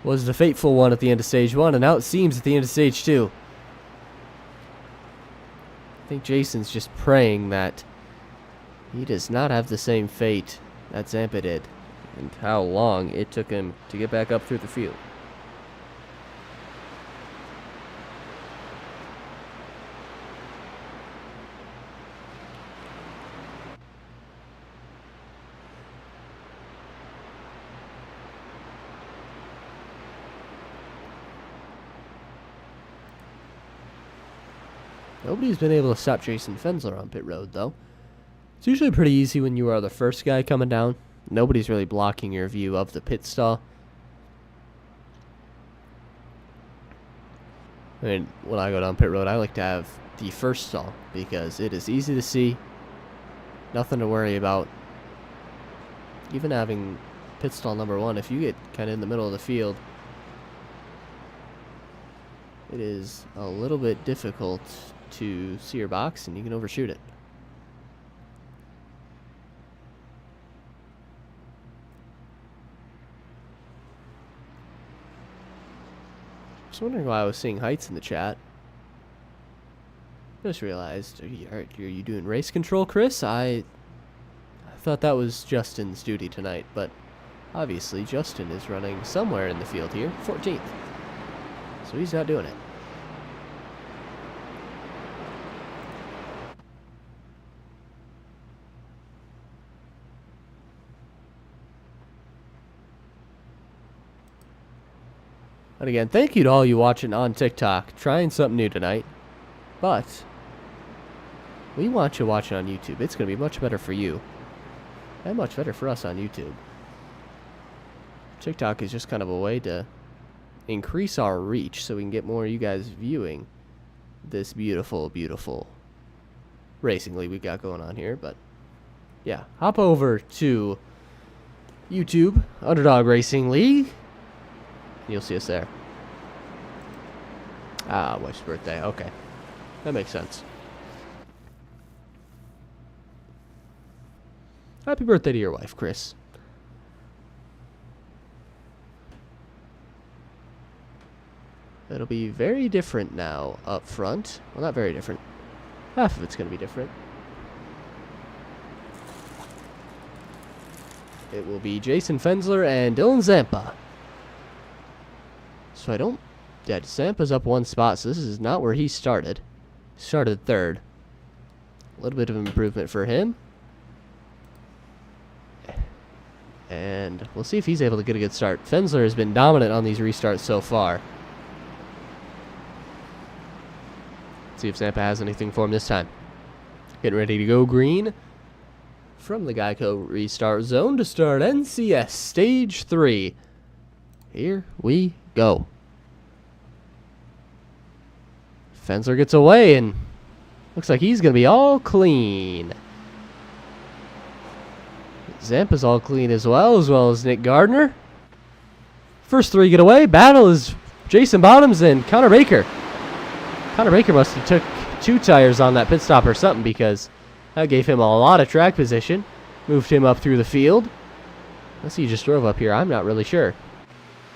was the fateful one at the end of stage 1, and now it seems at the end of stage 2. I think Jason's just praying that he does not have the same fate that Zampa did and how long it took him to get back up through the field. Nobody's been able to stop Jason Fensler on pit road, though. It's usually pretty easy when you are the first guy coming down. Nobody's really blocking your view of the pit stall. I mean, when I go down pit road, I like to have the first stall because it is easy to see, nothing to worry about. Even having pit stall number 1, if you get kind of in the middle of the field, it is a little bit difficult to see your box and you can overshoot it. I was wondering why I was seeing heights in the chat. I just realized, are you doing race control, Chris? I thought that was Justin's duty tonight, but obviously Justin is running somewhere in the field here, 14th. So he's not doing it. And again, thank you to all you watching on TikTok. Trying something new tonight. But we want you watching on YouTube. It's going to be much better for you. And much better for us on YouTube. TikTok is just kind of a way to increase our reach so we can get more of you guys viewing this beautiful, beautiful racing league we got going on here. But yeah, hop over to YouTube, Underdog Racing League. You'll see us there. Ah, wife's birthday. Okay. That makes sense. Happy birthday to your wife, Chris. It'll be very different now up front. Well, not very different. Half of it's going to be different. It will be Jason Fensler and Dylan Zampa. So I don't... Yeah, Zampa's up 1 spot, so this is not where he started. He started 3rd. A little bit of improvement for him. And we'll see if he's able to get a good start. Fensler has been dominant on these restarts so far. Let's see if Zampa has anything for him this time. Getting ready to go green. From the Geico restart zone to start NCS Stage 3. Here we go. Fensler gets away and looks like he's going to be all clean. Zampa's all clean as well as Nick Gardner. First 3 get away. Battle is Jason Bottoms and Connor Baker. Connor Baker must have took 2 tires on that pit stop or something because that gave him a lot of track position. Moved him up through the field. Unless he just drove up here. I'm not really sure.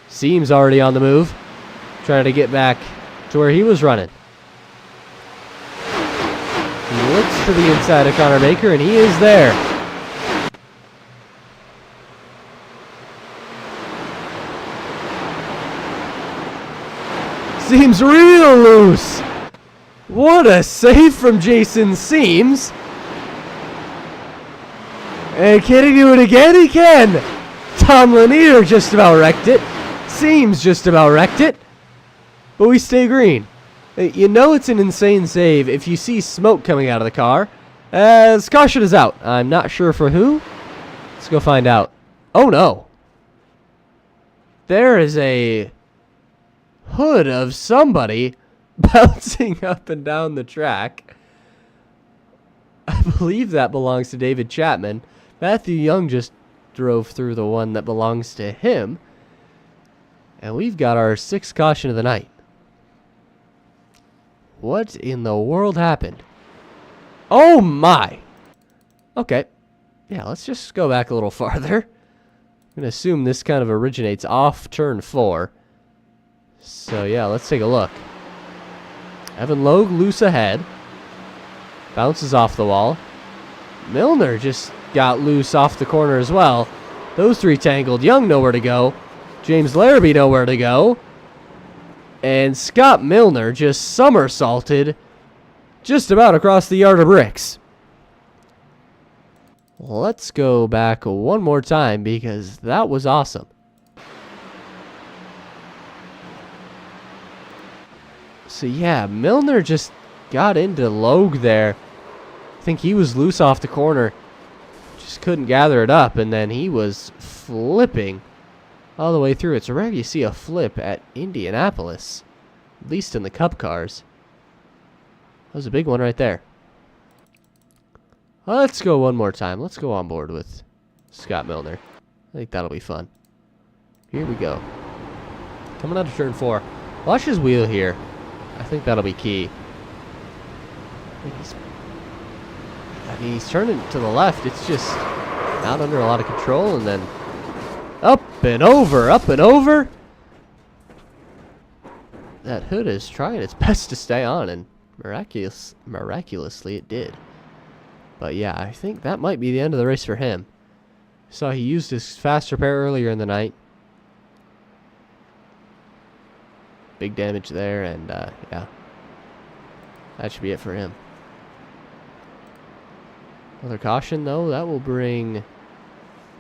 Seems already on the move. Trying to get back to where he was running. He looks to the inside of Connor Baker, and he is there. Seems real loose. What a save from Jason Seems. And can he do it again? He can. Tom Lanier just about wrecked it. Seems just about wrecked it. But we stay green. You know it's an insane save if you see smoke coming out of the car. As caution is out. I'm not sure for who. Let's go find out. Oh no. There is a hood of somebody bouncing up and down the track. I believe that belongs to David Chapman. Matthew Young just drove through the one that belongs to him. And we've got our 6th caution of the night. What in the world happened? Oh my! Okay. Yeah, let's just go back a little farther. I'm going to assume this kind of originates off turn 4. So yeah, let's take a look. Evan Logue loose ahead. Bounces off the wall. Milner just got loose off the corner as well. Those three tangled. Young nowhere to go. James Larrabee nowhere to go. And Scott Milner just somersaulted just about across the yard of bricks. Let's go back one more time because that was awesome. So yeah, Milner just got into Logue there. I think he was loose off the corner. Just couldn't gather it up, and then he was flipping all the way through. It's rare you see a flip at Indianapolis, at least in the Cup cars. That was a big one right there. Let's go one more time. Let's go on board with Scott Milner. I think that'll be fun. Here we go. Coming out of turn 4. Watch his wheel here. I think that'll be key. I mean, he's turning to the left. It's just not under a lot of control, and then up and over, up and over. That hood is trying its best to stay on, and miraculously it did. But yeah, I think that might be the end of the race for him. Saw he used his fast repair earlier in the night. Big damage there, and yeah, that should be it for him. Another caution, though, that will bring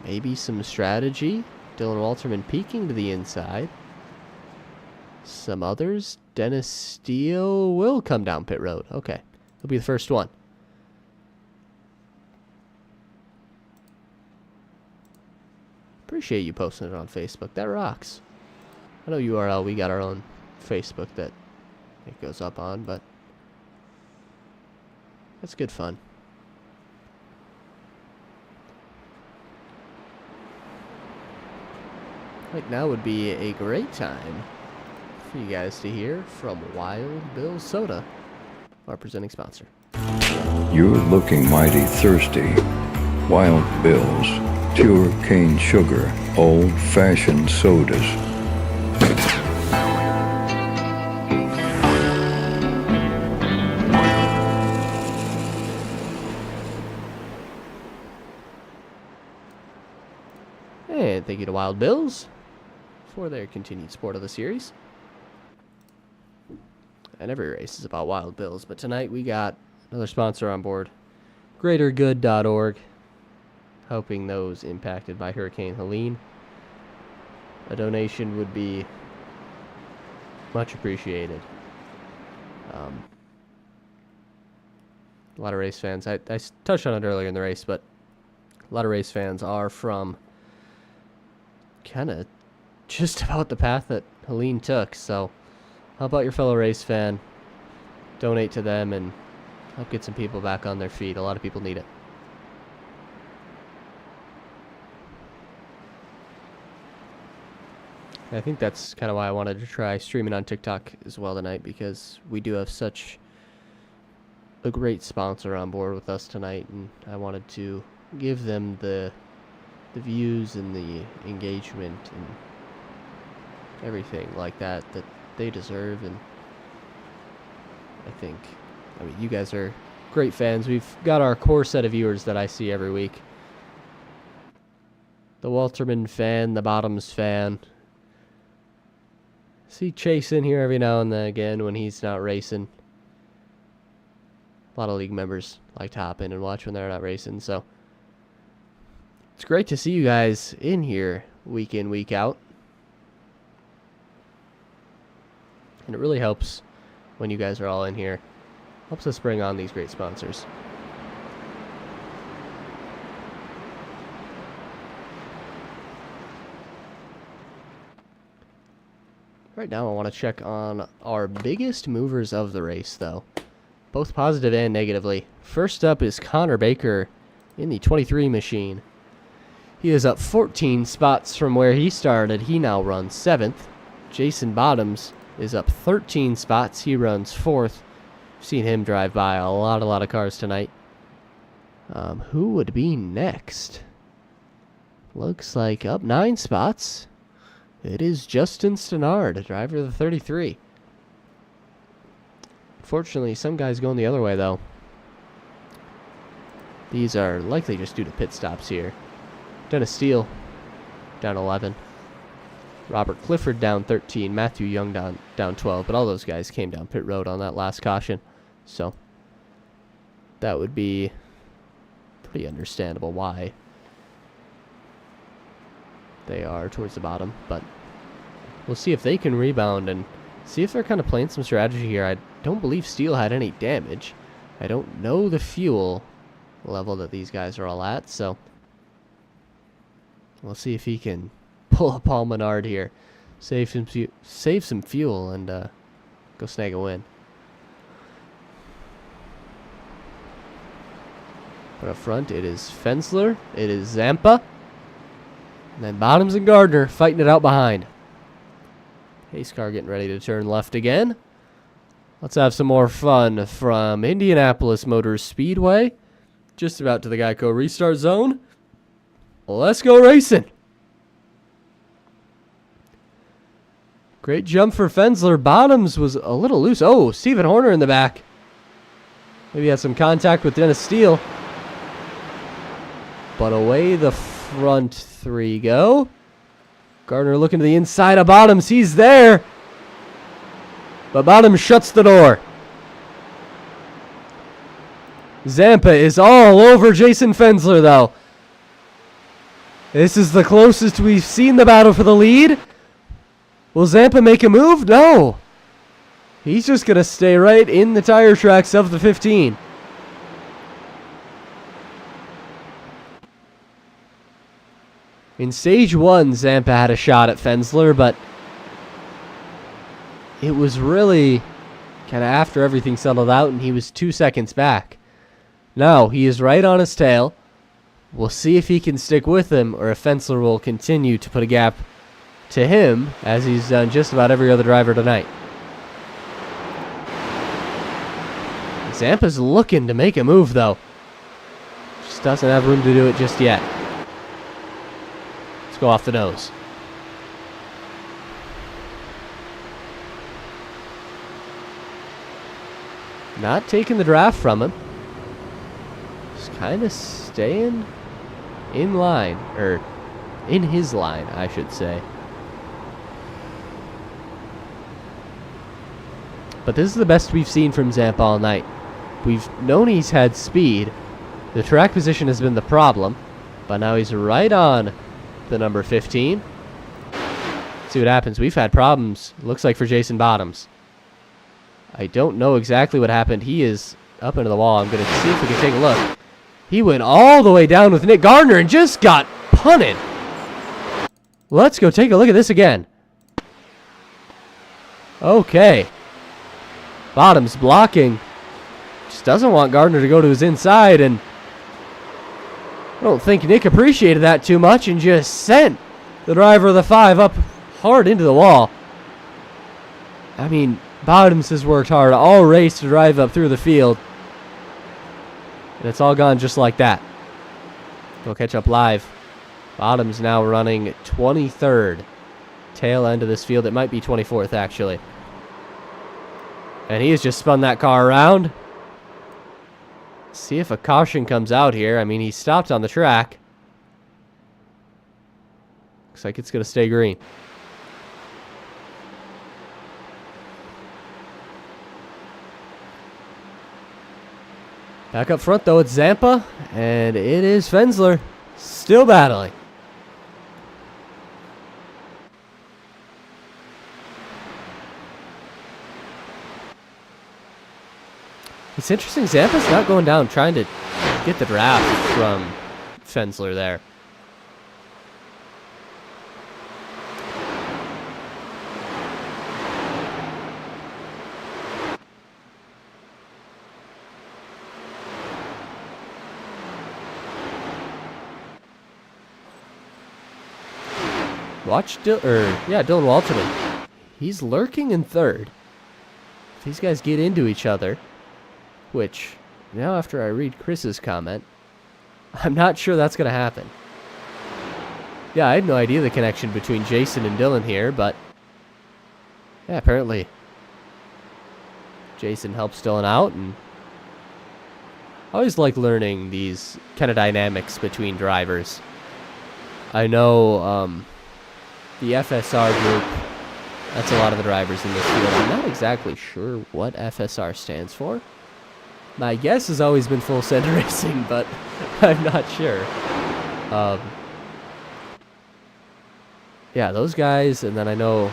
maybe some strategy. Dylan Walterman peeking to the inside. Some others. Dennis Steele will come down pit road. Okay, he'll be the first one. Appreciate you posting it on Facebook. That rocks. I know URL, we got our own Facebook that it goes up on, but that's good fun. Right now would be a great time for you guys to hear from Wild Bill Soda, our presenting sponsor. You're looking mighty thirsty. Wild Bill's pure cane sugar, old-fashioned sodas. And thank you to Wild Bills for their continued support of the series. And every race is about Wild Bills, but tonight we got another sponsor on board, GreaterGood.org, helping those impacted by Hurricane Helene. A donation would be much appreciated. A lot of race fans, I touched on it earlier in the race, but a lot of race fans are from kind of just about the path that Helene took. So how about your fellow race fan? Donate to them and help get some people back on their feet. A lot of people need it. I think that's kind of why I wanted to try streaming on TikTok as well tonight, because we do have such a great sponsor on board with us tonight, and I wanted to give them the views and the engagement and everything like that that they deserve. And I mean, you guys are great fans. We've got our core set of viewers that I see every week. The Walterman fan, the Bottoms fan. See Chase in here every now and then again when he's not racing. A lot of league members like to hop in and watch when they're not racing, so it's great to see you guys in here week in, week out. And it really helps when you guys are all in here. Helps us bring on these great sponsors. Right now I want to check on our biggest movers of the race, though. Both positive and negatively. First up is Connor Baker in the 23 machine. He is up 14 spots from where he started. He now runs 7th. Jason Bottoms is up 13 spots. He runs 4th. Seen him drive by a lot of cars tonight. Who would be next? Looks like up 9 spots. It is Justin Stenard, driver of the 33. Unfortunately, some guys going the other way, though. These are likely just due to pit stops here. Dennis Steele down 11. Robert Clifford down 13. Matthew Young down 12. But all those guys came down pit road on that last caution. So that would be pretty understandable why they are towards the bottom. But we'll see if they can rebound and see if they're kind of playing some strategy here. I don't believe Steele had any damage. I don't know the fuel level that these guys are all at, so we'll see if he can pull a Paul Menard here, save some fuel, and go snag a win. But up front, it is Fensler, it is Zampa, and then Bottoms and Gardner fighting it out behind. Pace car getting ready to turn left again. Let's have some more fun from Indianapolis Motor Speedway. Just about to the Geico restart zone. Let's go racing. Great jump for Fensler. Bottoms was a little loose. Oh, Stephen Horner in the back. Maybe had some contact with Dennis Steele. But away the front three go. Gardner looking to the inside of Bottoms. He's there. But Bottoms shuts the door. Zampa is all over Jason Fensler, though. This is the closest we've seen the battle for the lead. Will Zampa make a move? No. He's just going to stay right in the tire tracks of the 15. In stage 1, Zampa had a shot at Fensler, but it was really kind of after everything settled out, and he was 2 seconds back. Now, he is right on his tail. We'll see if he can stick with him, or if Fensler will continue to put a gap to him, as he's done just about every other driver tonight. Zampa's looking to make a move, though. Just doesn't have room to do it just yet. Let's go off the nose. Not taking the draft from him. Just kind of staying in line, or in his line, I should say. But this is the best we've seen from Zampa all night. We've known he's had speed. The track position has been the problem, but now he's right on the number 15. See what happens. We've had problems, looks like, for Jason Bottoms. I don't know exactly what happened. He is up into the wall. I'm going to see if we can take a look. He went all the way down with Nick Gardner and just got punted. Let's go take a look at this again. Okay. Bottoms blocking. Just doesn't want Gardner to go to his inside, and I don't think Nick appreciated that too much and just sent the driver of the 5 up hard into the wall. I mean, Bottoms has worked hard all race to drive up through the field, and it's all gone just like that. We'll catch up live. Bottoms now running 23rd. Tail end of this field. It might be 24th, actually. And he has just spun that car around. See if a caution comes out here. I mean, he stopped on the track. Looks like it's going to stay green. Back up front, though, it's Zampa, and it is Fensler. Still battling. It's interesting, Zampa's not going down trying to get the draft from Fensler there. Watch Dylan Walterman. He's lurking in third. If these guys get into each other, which, now after I read Chris's comment, I'm not sure that's going to happen. Yeah, I had no idea the connection between Jason and Dylan here, but yeah, apparently Jason helps Dylan out, and I always like learning these kind of dynamics between drivers. I know the FSR group. That's a lot of the drivers in this field. I'm not exactly sure what FSR stands for. My guess has always been Full Send Racing, but I'm not sure. Yeah, those guys, and then I know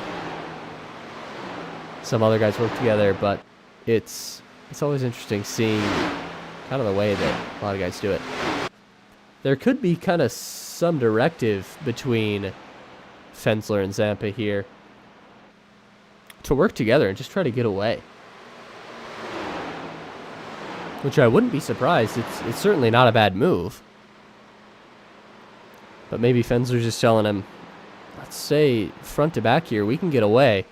some other guys work together, but it's always interesting seeing kind of the way that a lot of guys do it. There could be kind of some directive between Fensler and Zampa here to work together and just try to get away. Which I wouldn't be surprised. It's certainly not a bad move. But maybe Fensler's just telling him, let's say front to back here, we can get away.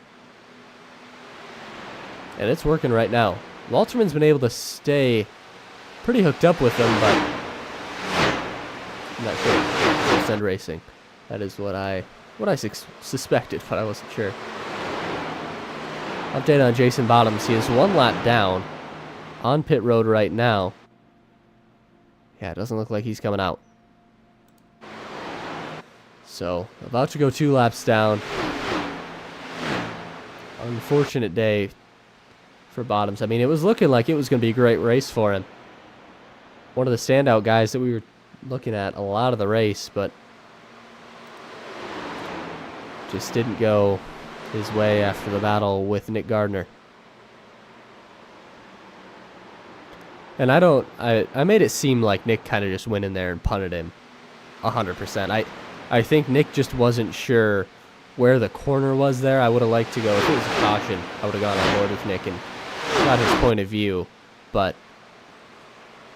And it's working right now. Walterman's been able to stay pretty hooked up with them, but I'm not sure. Full Send Racing. That is what I suspected, but I wasn't sure. Update on Jason Bottoms. He is 1 lap down on pit road right now. Yeah, it doesn't look like he's coming out. So, about to go 2 laps down. Unfortunate day for Bottoms. I mean, it was looking like it was going to be a great race for him. One of the standout guys that we were looking at a lot of the race, but just didn't go his way after the battle with Nick Gardner. And I made it seem like Nick kind of just went in there and punted him 100%. I think Nick just wasn't sure where the corner was there. I would have liked to go, if it was a caution, I would have gone on board with Nick and got his point of view. But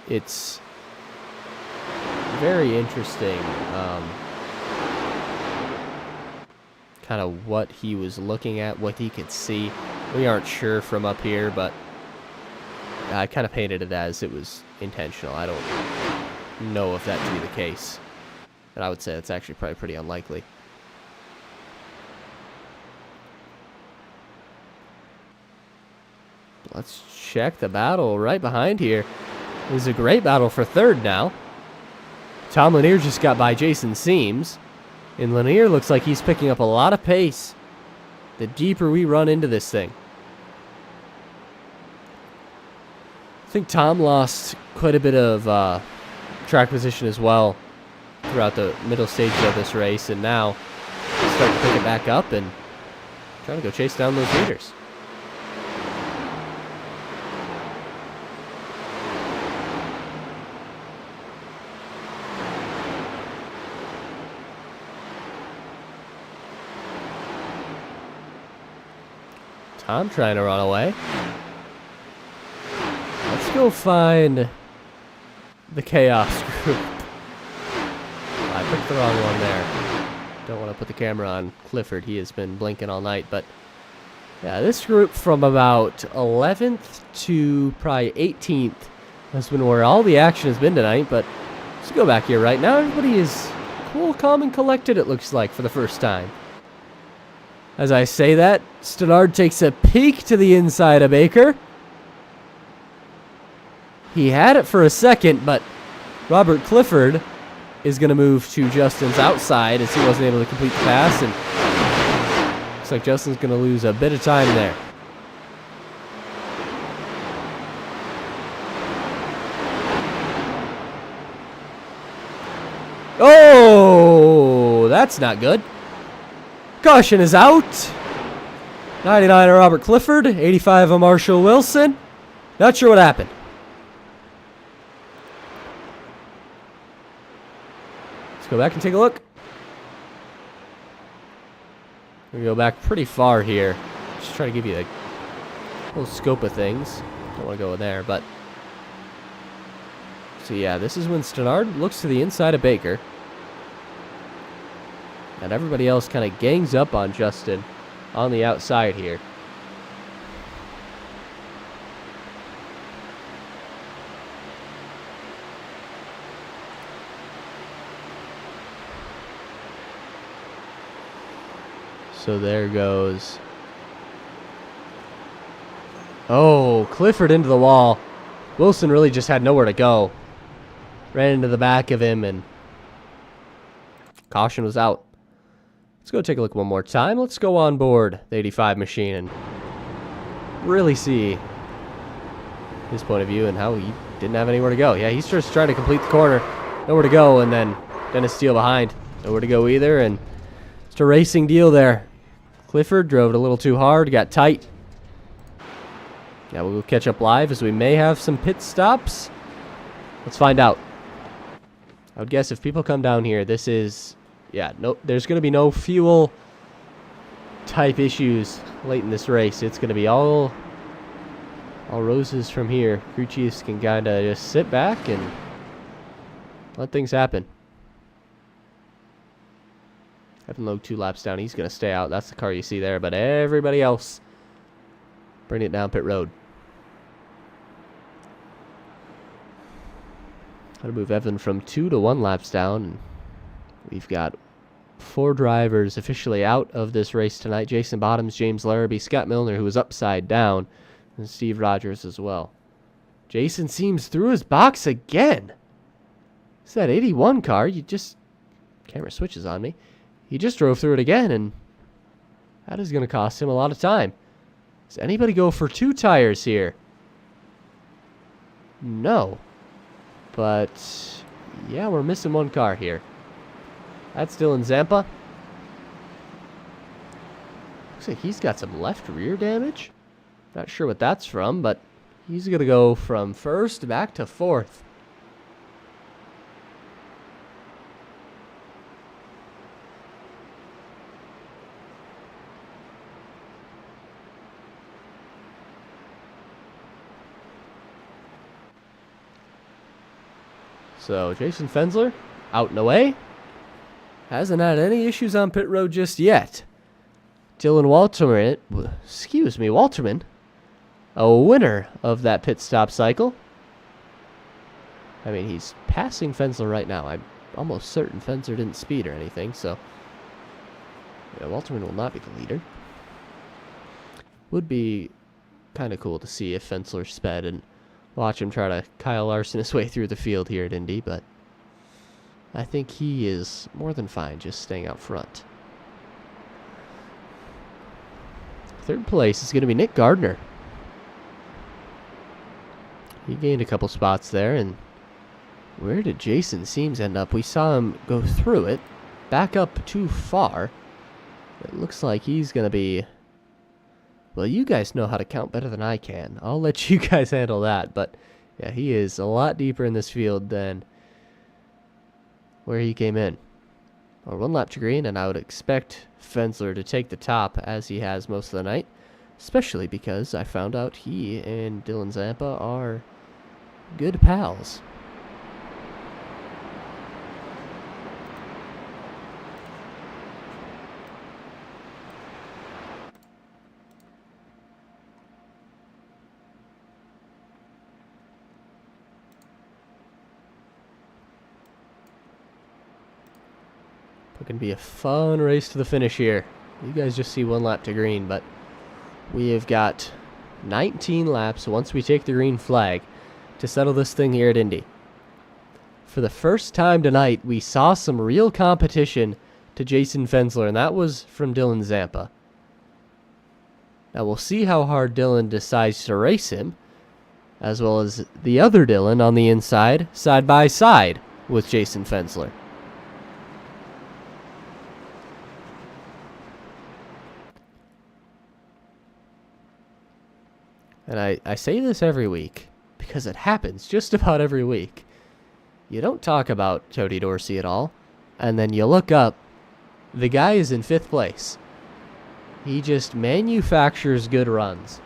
it's very interesting kind of what he was looking at, what he could see. We aren't sure from up here, but I kind of painted it as it was intentional. I don't know if that to be the case. And I would say it's actually probably pretty unlikely. Let's check the battle right behind here. It was a great battle for third now. Tom Lanier just got by Jason Seams. And Lanier looks like he's picking up a lot of pace the deeper we run into this thing. I think Tom lost quite a bit of track position as well throughout the middle stages of this race, and now he's starting to pick it back up and trying to go chase down those leaders. Tom trying to run away. Let's go find the Chaos group. I picked the wrong one there. Don't want to put the camera on Clifford. He has been blinking all night. But yeah, this group from about 11th to probably 18th has been where all the action has been tonight. But let's go back here right now. Everybody is cool, calm, and collected, it looks like, for the first time. As I say that, Stenard takes a peek to the inside of Baker. He had it for a second, but Robert Clifford is going to move to Justin's outside as he wasn't able to complete the pass. And looks like Justin's going to lose a bit of time there. Oh, that's not good. Caution is out. 99 of Robert Clifford, 85 of Marshall Wilson. Not sure what happened. Let's go back and take a look. We go back pretty far here. Just try to give you a little scope of things. Don't want to go in there, but so yeah, this is when Stenard looks to the inside of Baker. And everybody else kind of gangs up on Justin on the outside here. So there goes. Oh, Clifford into the wall. Wilson really just had nowhere to go. Ran into the back of him and caution was out. Let's go take a look one more time. Let's go on board the 85 machine and really see his point of view and how he didn't have anywhere to go. Yeah, he's just trying to complete the corner. Nowhere to go, and then Dennis Steele behind. Nowhere to go either, and it's a racing deal there. Clifford drove it a little too hard, got tight. Yeah, we'll catch up live as we may have some pit stops. Let's find out. I would guess if people come down here, this is... Yeah, no, there's going to be no fuel type issues late in this race. It's going to be all roses from here. Crew chiefs can kind of just sit back and let things happen. Evan Logue 2 laps down. He's going to stay out. That's the car you see there. But everybody else, bring it down pit road. Gotta move Evan from 2 to 1 laps down. And we've got 4 drivers officially out of this race tonight. Jason Bottoms, James Larrabee, Scott Milner, who was upside down, and Steve Rogers as well. Jason seems through his box again. It's that 81 car. You just... Camera switches on me. He just drove through it again, and that is going to cost him a lot of time. Does anybody go for 2 tires here? No. But, yeah, we're missing 1 car here. That's Dylan Zampa. Looks like he's got some left rear damage. Not sure what that's from, but he's going to go from 1st back to 4th. So, Jason Fensler, out and away. Hasn't had any issues on pit road just yet. Dylan Walterman, a winner of that pit stop cycle. I mean, he's passing Fensler right now. I'm almost certain Fensler didn't speed or anything, so yeah, Walterman will not be the leader. Would be kind of cool to see if Fensler sped and watch him try to Kyle Larson his way through the field here at Indy, but I think he is more than fine just staying out front. 3rd place is going to be Nick Gardner. He gained a couple spots there, and where did Jason Seams end up? We saw him go through it, back up too far. It looks like he's going to be... Well, you guys know how to count better than I can. I'll let you guys handle that. But, yeah, he is a lot deeper in this field than where he came in. Or 1 lap to green, and I would expect Fensler to take the top as he has most of the night. Especially because I found out he and Dylan Zampa are good pals. Going to be a fun race to the finish here. You guys just see 1 lap to green, but we have got 19 laps once we take the green flag to settle this thing here at Indy. For the first time tonight, we saw some real competition to Jason Fensler, and that was from Dylan Zampa. Now we'll see how hard Dylan decides to race him, as well as the other Dylan on the inside, side by side with Jason Fensler. And I say this every week, because it happens just about every week. You don't talk about Jody Dorsey at all, and then you look up, the guy is in 5th place. He just manufactures good runs.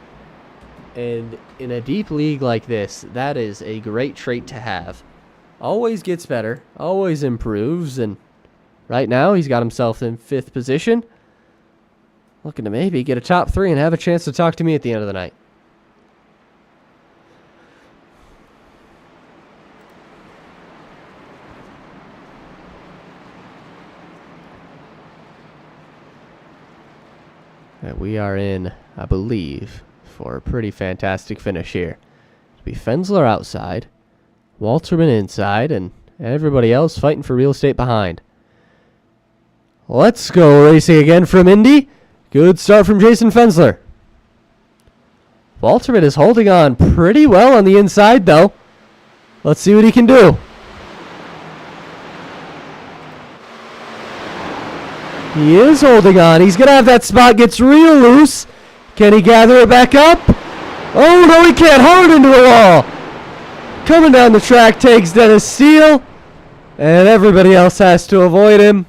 And in a deep league like this, that is a great trait to have. Always gets better, always improves, and right now he's got himself in 5th position. Looking to maybe get a top 3 and have a chance to talk to me at the end of the night. We are in, I believe, for a pretty fantastic finish here. It'll be Fensler outside, Walterman inside, and everybody else fighting for real estate behind. Let's go racing again from Indy. Good start from Jason Fensler. Walterman is holding on pretty well on the inside, though. Let's see what he can do. He is holding on. He's going to have that spot. Gets real loose. Can he gather it back up? Oh, no, he can't. Hard into the wall. Coming down the track takes Dennis Steele. And everybody else has to avoid him.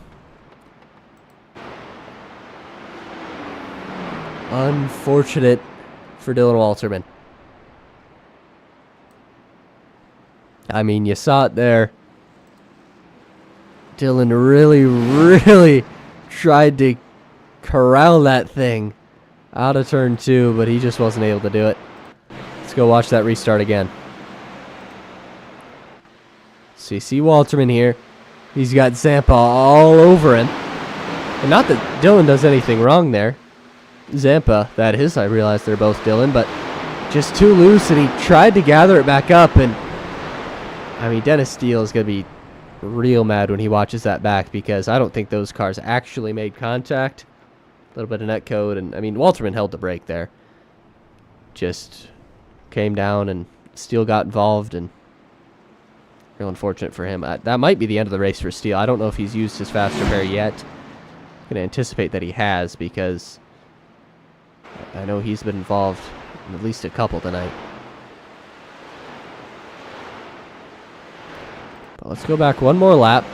Unfortunate for Dylan Walterman. I mean, you saw it there. Dylan really tried to corral that thing out of turn 2, but he just wasn't able to do it. Let's go watch that restart again. So you see Walterman here. He's got Zampa all over him. And not that Dylan does anything wrong there. Zampa, that is, I realize they're both Dylan, but just too loose, and he tried to gather it back up, and I mean, Dennis Steele is going to be real mad when he watches that back, because I don't think those cars actually made contact. A little bit of net code, and I mean, Walterman held the brake there. Just came down, and Steele got involved, and real unfortunate for him. That might be the end of the race for Steele. I don't know if he's used his fast repair yet. I'm going to anticipate that he has, because I know he's been involved in at least a couple tonight. But let's go back one more lap.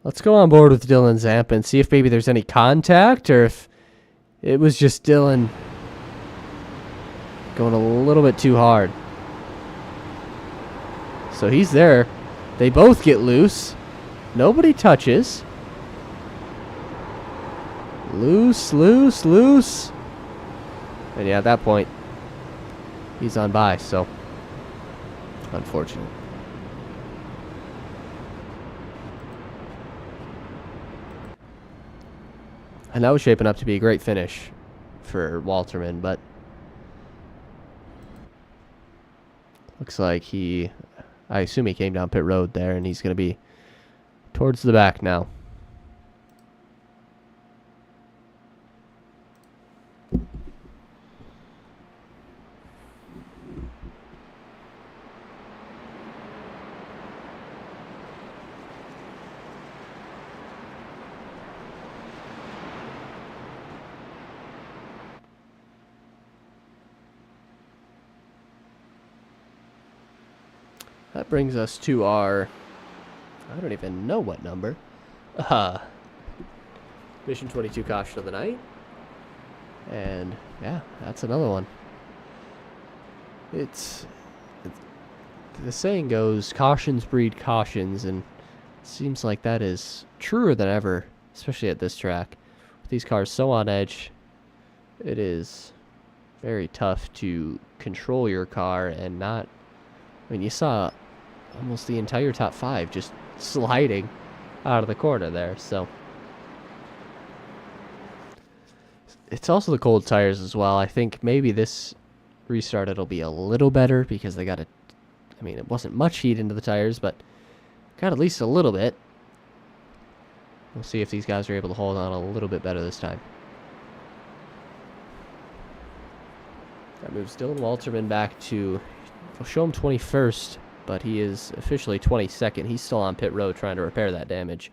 Let's go on board with Dylan Zampa and see if maybe there's any contact, or if it was just Dylan going a little bit too hard. So he's there. They both get loose. Nobody touches. Loose. And yeah, at that point, he's on by, so unfortunate. And that was shaping up to be a great finish for Walterman, but looks like I assume he came down pit road there, and he's going to be towards the back now. That brings us to our, I don't even know what number, Mission 22 caution of the night. And yeah, that's another one. It's the saying goes, cautions breed cautions, and it seems like that is truer than ever, especially at this track. With these cars so on edge, it is very tough to control your car and not, I mean, you saw almost the entire top 5 just sliding out of the corner there, so it's also the cold tires as well. I think maybe this restart it'll be a little better, because they got I mean, it wasn't much heat into the tires, but got at least a little bit. We'll see if these guys are able to hold on a little bit better this time. That moves Dylan Walterman back to, we'll show him 21st, but he is officially 22nd. He's still on pit road trying to repair that damage.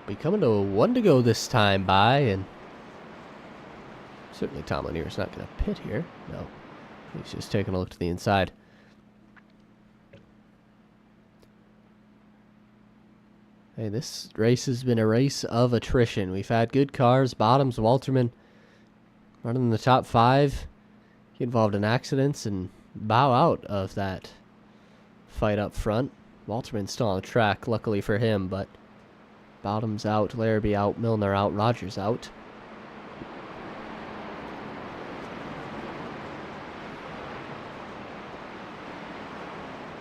We coming to 1 to go this time by, and certainly Tom Lanier's not going to pit here. No, he's just taking a look to the inside. Hey, this race has been a race of attrition. We've had good cars. Bottoms, Walterman running in the top 5. Get involved in accidents and bow out of that fight up front. Walterman's still on the track, luckily for him, but Bottoms out, Larrabee out, Milner out, Rogers out.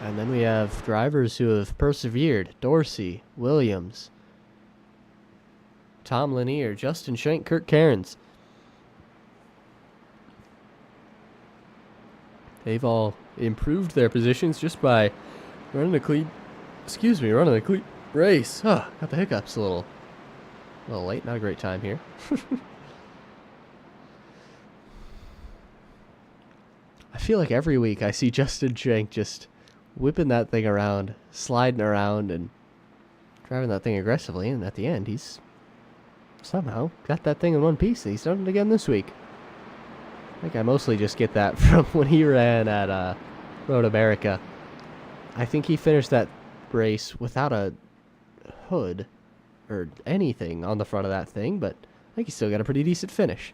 And then we have drivers who have persevered. Dorsey, Williams, Tom Lanier, Justin Shank, Kirk Cairns. They've all improved their positions just by running a clean race. Got the hiccups a little late. Not a great time here. I feel like every week I see Justin Shank just whipping that thing around, sliding around, and driving that thing aggressively. And at the end, he's somehow got that thing in one piece. And he's done it again this week. I think I mostly just get that from when he ran at Road America. I think he finished that race without a hood or anything on the front of that thing, but I think he still got a pretty decent finish.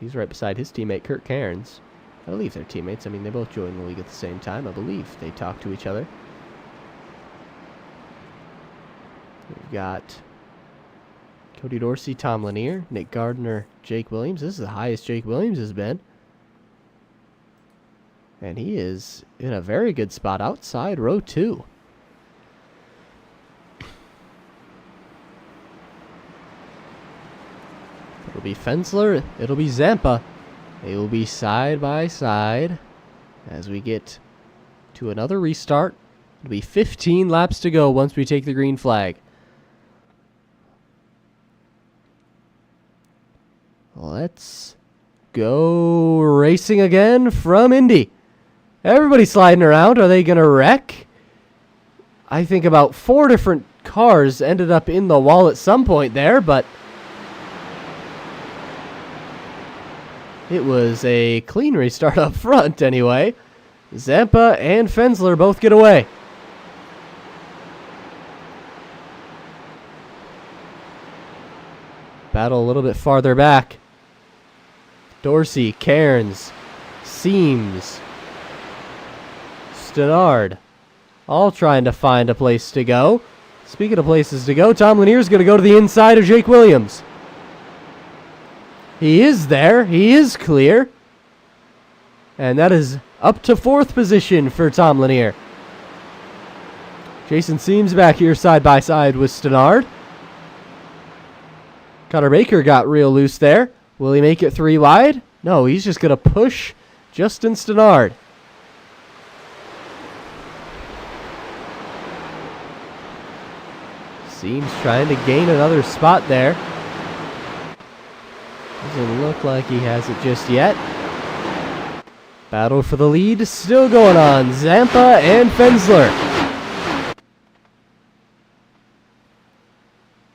He's right beside his teammate Kirk Cairns. I believe they're teammates. I mean, they both joined the league at the same time. I believe they talk to each other. We've got Cody Dorsey, Tom Lanier, Nick Gardner, Jake Williams. This is the highest Jake Williams has been. And he is in a very good spot outside row 2. It'll be Fensler. It'll be Zampa. They will be side by side as we get to another restart. It'll be 15 laps to go once we take the green flag. Let's go racing again from Indy. Everybody sliding around. Are they going to wreck? I think about 4 different cars ended up in the wall at some point there, but it was a clean restart up front anyway. Zampa and Fensler both get away. Battle a little bit farther back. Dorsey, Cairns, Seams, Stenard, all trying to find a place to go. Speaking of places to go, Tom Lanier's going to go to the inside of Jake Williams. He is there. He is clear. And that is up to 4th position for Tom Lanier. Jason Seams back here side by side with Stenard. Connor Baker got real loose there. Will he make it 3 wide? No, he's just going to push Justin Stenard. Seems trying to gain another spot there. Doesn't look like he has it just yet. Battle for the lead still going on. Zampa and Fensler.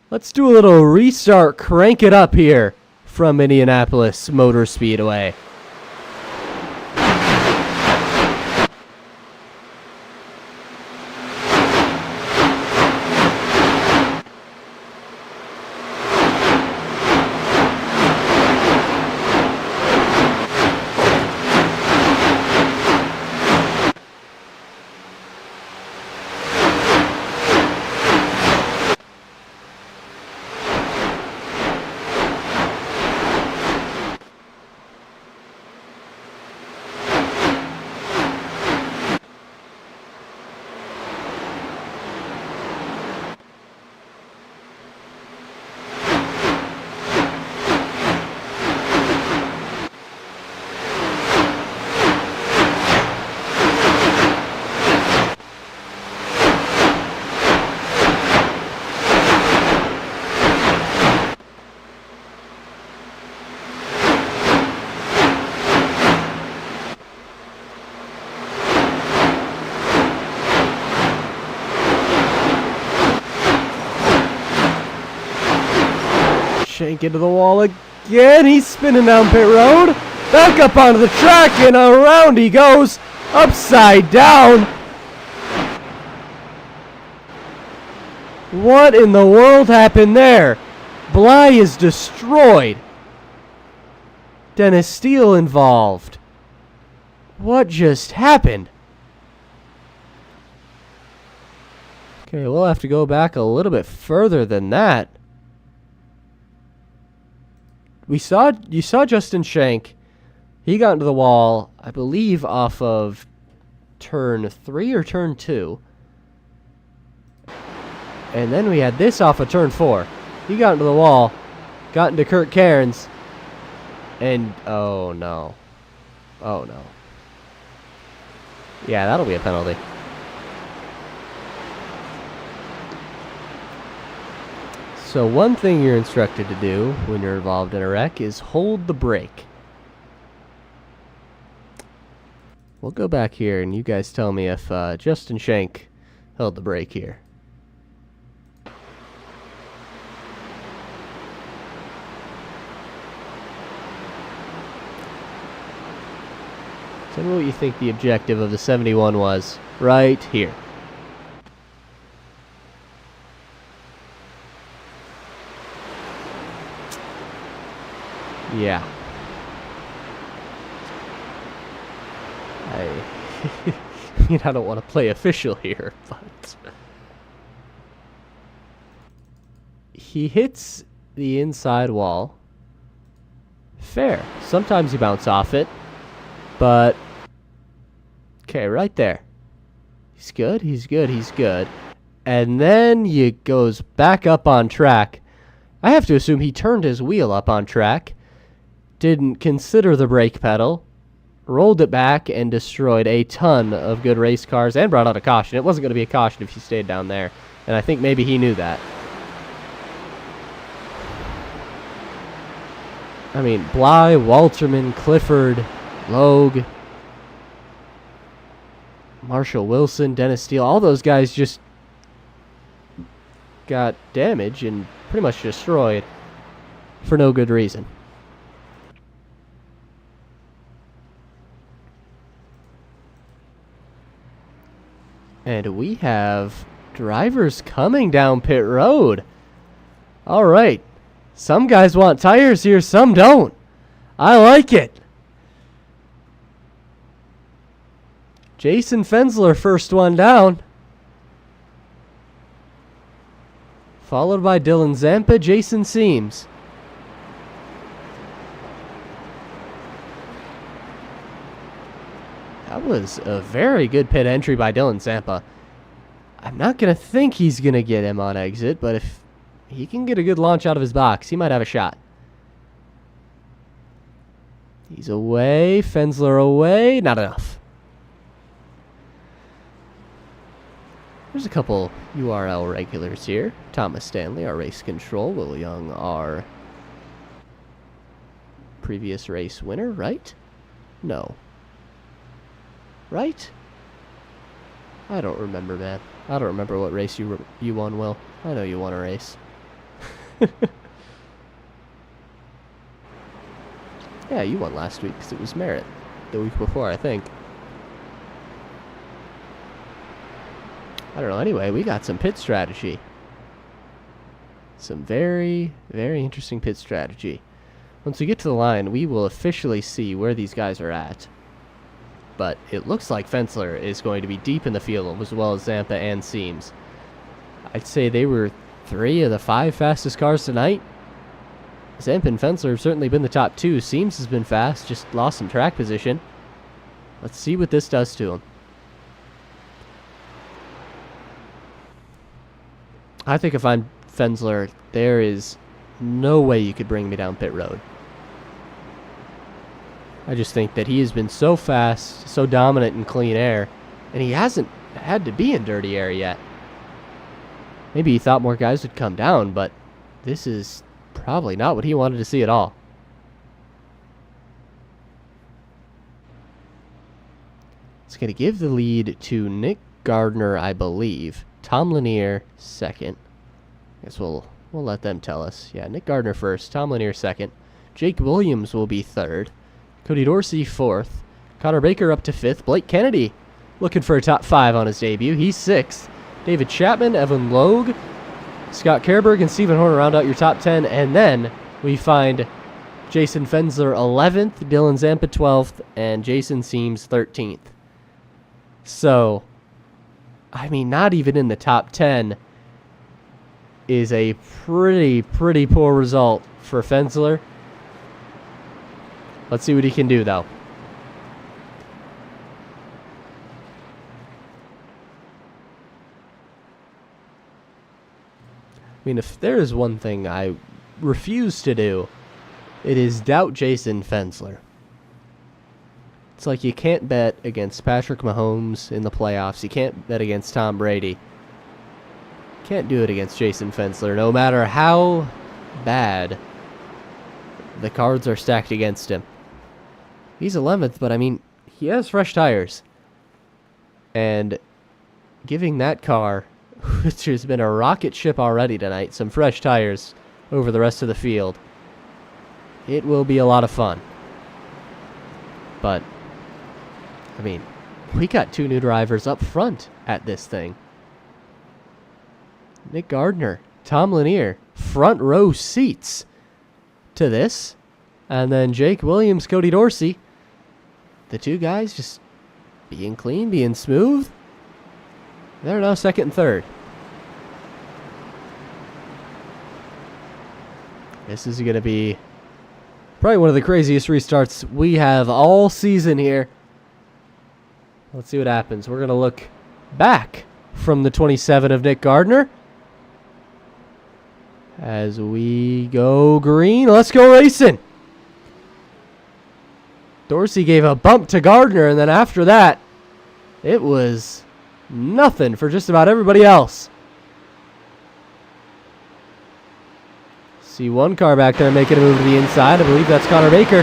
Let's do a little restart, crank it up here from Indianapolis Motor Speedway. Shank into the wall again. He's spinning down pit road. Back up onto the track and around he goes. Upside down. What in the world happened there? Bly is destroyed. Dennis Steele involved. What just happened? Okay, we'll have to go back a little bit further than that. You saw Justin Shank. He got into the wall, I believe, off of turn 3 or turn 2. And then we had this off of turn 4. He got into the wall, got into Kurt Cairns, and oh no. Oh no. Yeah, that'll be a penalty. So one thing you're instructed to do when you're involved in a wreck is hold the brake. We'll go back here and you guys tell me if Justin Schenk held the brake here. Tell me what you think the objective of the 71 was right here. Yeah. I mean, I don't want to play official here, but he hits the inside wall. Fair. Sometimes you bounce off it, but okay, right there. He's good, he's good, he's good. And then he goes back up on track. I have to assume he turned his wheel up on track, didn't consider the brake pedal, rolled it back, and destroyed a ton of good race cars and brought out a caution. It wasn't going to be a caution if he stayed down there, and I think maybe he knew that. I mean, Bly, Walterman, Clifford, Logue, Marshall Wilson, Dennis Steele, all those guys just got damaged and pretty much destroyed for no good reason. And we have drivers coming down pit road. All right. Some guys want tires here, some don't. I like it. Jason Fensler, first one down. Followed by Dylan Zampa, Jason Seams. That was a very good pit entry by Dylan Zampa. I'm not going to think he's going to get him on exit, but if he can get a good launch out of his box, he might have a shot. He's away. Fensler away. Not enough. There's a couple URL regulars here. Thomas Stanley, our race control. Will Young, our previous race winner, right? No. Right? I don't remember, man. I don't remember what race you won, Will. I know you won a race. Yeah, you won last week because it was Merritt. The week before, I think. I don't know. Anyway, we got some pit strategy. Some very, very interesting pit strategy. Once we get to the line, we will officially see where these guys are at. But it looks like Fensler is going to be deep in the field, as well as Zampa and Seams. I'd say they were 3 of the 5 fastest cars tonight. Zampa and Fensler have certainly been the top 2. Seams has been fast, just lost some track position. Let's see what this does to him. I think if I'm Fensler, there is no way you could bring me down pit road. I just think that he has been so fast, so dominant in clean air, and he hasn't had to be in dirty air yet. Maybe he thought more guys would come down, but this is probably not what he wanted to see at all. It's going to give the lead to Nick Gardner, I believe. Tom Lanier second. I guess we'll let them tell us. Yeah, Nick Gardner first, Tom Lanier second. Jake Williams will be third. Cody Dorsey fourth. Connor Baker up to fifth. Blake Kennedy looking for a top 5 on his debut. He's sixth. David Chapman, Evan Logue, Scott Kerberg, and Stephen Horner round out your top 10. And then we find Jason Fensler 11th, Dylan Zampa 12th, and Jason Seams 13th. So, I mean, not even in the top 10 is a pretty poor result for Fensler. Let's see what he can do, though. mean, if there is one thing I refuse to do, it is doubt Jason Fensler. It's like you can't bet against Patrick Mahomes in the playoffs. You can't bet against Tom Brady. Can't do it against Jason Fensler, no matter how bad the cards are stacked against him. He's 11th, but I mean, he has fresh tires. And giving that car, which has been a rocket ship already tonight, some fresh tires over the rest of the field, it will be a lot of fun. But, I mean, we got 2 new drivers up front at this thing. Nick Gardner, Tom Lanier, front row seats to this. And then Jake Williams, Cody Dorsey. The 2 guys just being clean, being smooth. They're now second and third. This is going to be probably one of the craziest restarts we have all season here. Let's see what happens. We're going to look back from the 27 of Nick Gardner. As we go green, let's go racing. Dorsey gave a bump to Gardner, and then after that, it was nothing for just about everybody else. See one car back there making a move to the inside. I believe that's Connor Baker.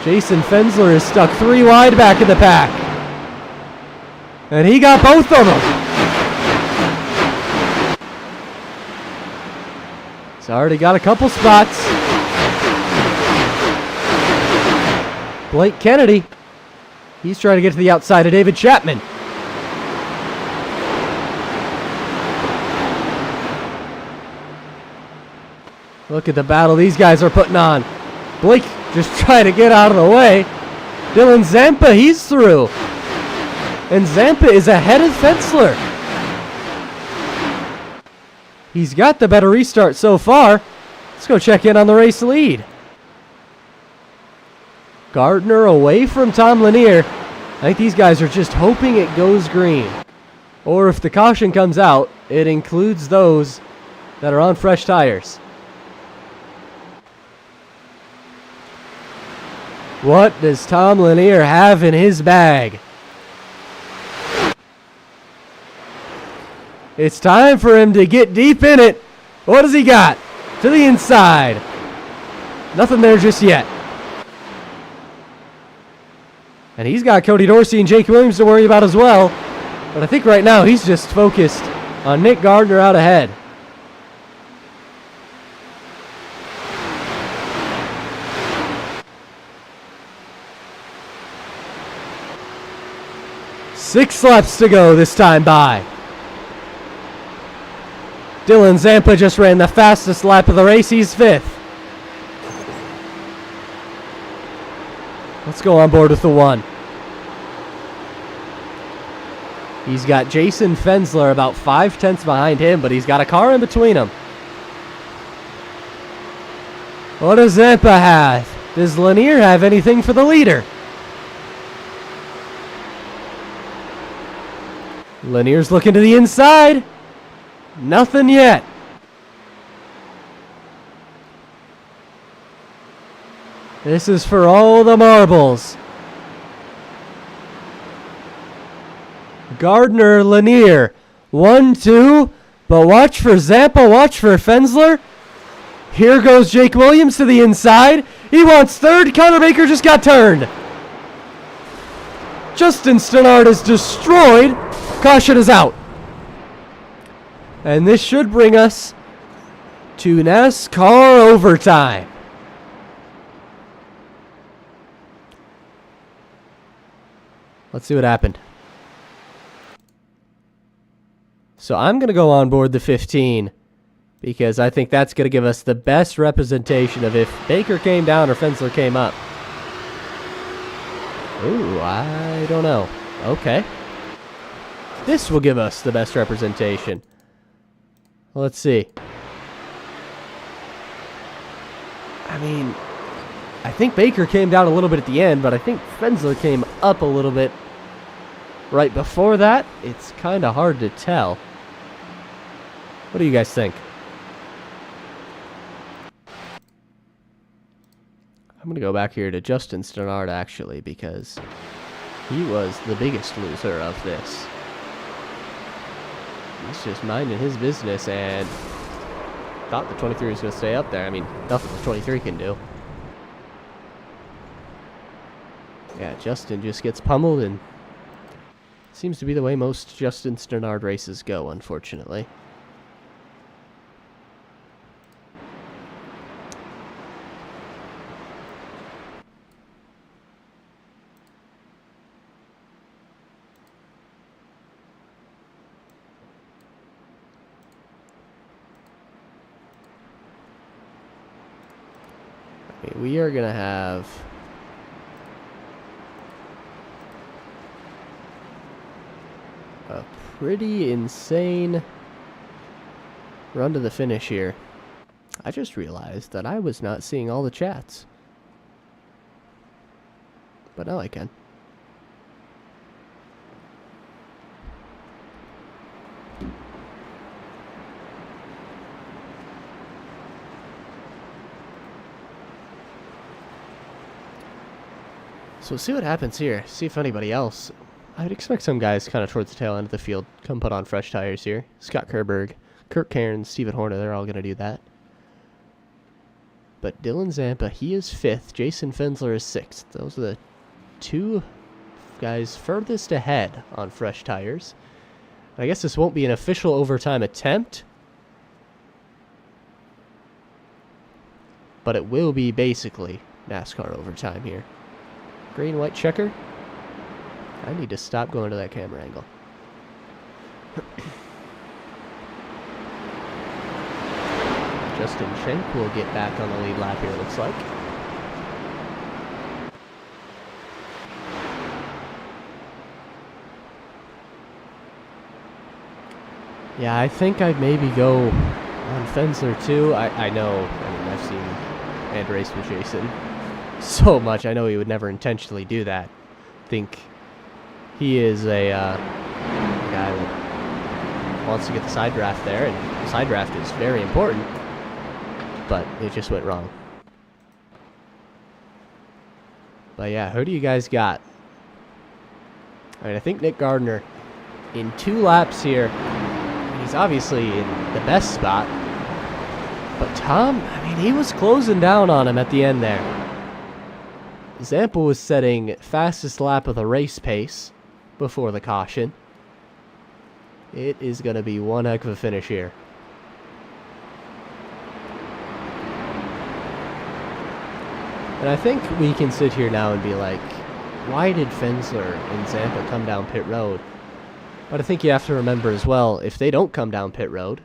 Jason Fensler is stuck 3 wide back in the pack. And he got both of them. He's already got a couple spots. Blake Kennedy, he's trying to get to the outside of David Chapman. Look at the battle these guys are putting on. Blake just trying to get out of the way. Dylan Zampa, he's through. And Zampa is ahead of Fensler. He's got the better restart so far. Let's go check in on the race lead. Gardner away from Tom Lanier. I think these guys are just hoping it goes green. Or if the caution comes out, it includes those that are on fresh tires. What does Tom Lanier have in his bag? It's time for him to get deep in it. What has he got? To the inside. Nothing there just yet. And he's got Cody Dorsey and Jake Williams to worry about as well. But I think right now he's just focused on Nick Gardner out ahead. Six laps to go this time by. Dylan Zampa just ran the fastest lap of the race. He's 5th. Let's go on board with the 1. He's got Jason Fensler about 5/10 behind him, but he's got a car in between them. What does Zampa have? Does Lanier have anything for the leader? Lanier's looking to the inside. Nothing yet. This is for all the marbles. Gardner, Lanier. 1, 2. But watch for Zampa. Watch for Fensler. Here goes Jake Williams to the inside. He wants 3rd. Connor Baker just got turned. Justin Stannard is destroyed. Caution is out. And this should bring us to NASCAR overtime. Let's see what happened. So I'm going to go on board the 15 because I think that's going to give us the best representation of if Baker came down or Fensler came up. Ooh, I don't know. Okay. This will give us the best representation. Let's see. I mean, I think Baker came down a little bit at the end, but I think Fensler came up a little bit right before that, it's kind of hard to tell. What do you guys think? I'm going to go back here to Justin Stannard, actually, because he was the biggest loser of this. He's just minding his business and thought the 23 was going to stay up there. I mean, nothing the 23 can do. Yeah, Justin just gets pummeled, and seems to be the way most Justin Stannard races go, unfortunately. Okay, we are going to have a pretty insane run to the finish here. I just realized that I was not seeing all the chats. But now I can. So we'll see what happens here. See if anybody else. I'd expect some guys kind of towards the tail end of the field come put on fresh tires here. Scott Kerberg, Kirk Cairns, Steven Horner, they're all going to do that. But Dylan Zampa, he is 5th. Jason Fensler is 6th. Those are the two guys furthest ahead on fresh tires. I guess this won't be an official overtime attempt, but it will be basically NASCAR overtime here. Green, white checker. I need to stop going to that camera angle. Justin Schenck will get back on the lead lap here, it looks like. Yeah, I think I'd maybe go on Fensler too. I know, I've seen and raced with Jason so much. I know he would never intentionally do that. I think he is a guy that wants to get the side draft there, and the side draft is very important, but it just went wrong. But yeah, who do you guys got? I mean, I think Nick Gardner in 2 laps here. He's obviously in the best spot. But Tom, I mean, he was closing down on him at the end there. Zampa was setting fastest lap of the race pace before the caution. It is going to be one heck of a finish here. And I think we can sit here now and be like, why did Fensler and Zampa come down pit road? But I think you have to remember as well, if they don't come down pit road,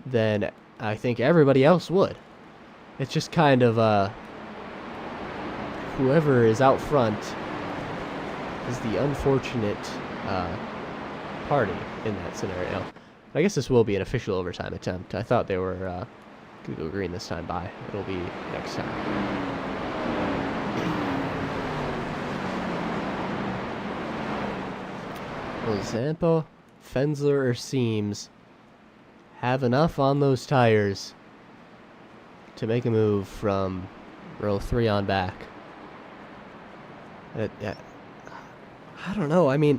then I think everybody else would. It's just kind of whoever is out front is the unfortunate party in that scenario. I guess this will be an official overtime attempt. I thought they were going to go green this time by. It'll be next time. Will Zampa, Fensler, or Seams have enough on those tires to make a move from row 3 on back? I don't know. I mean,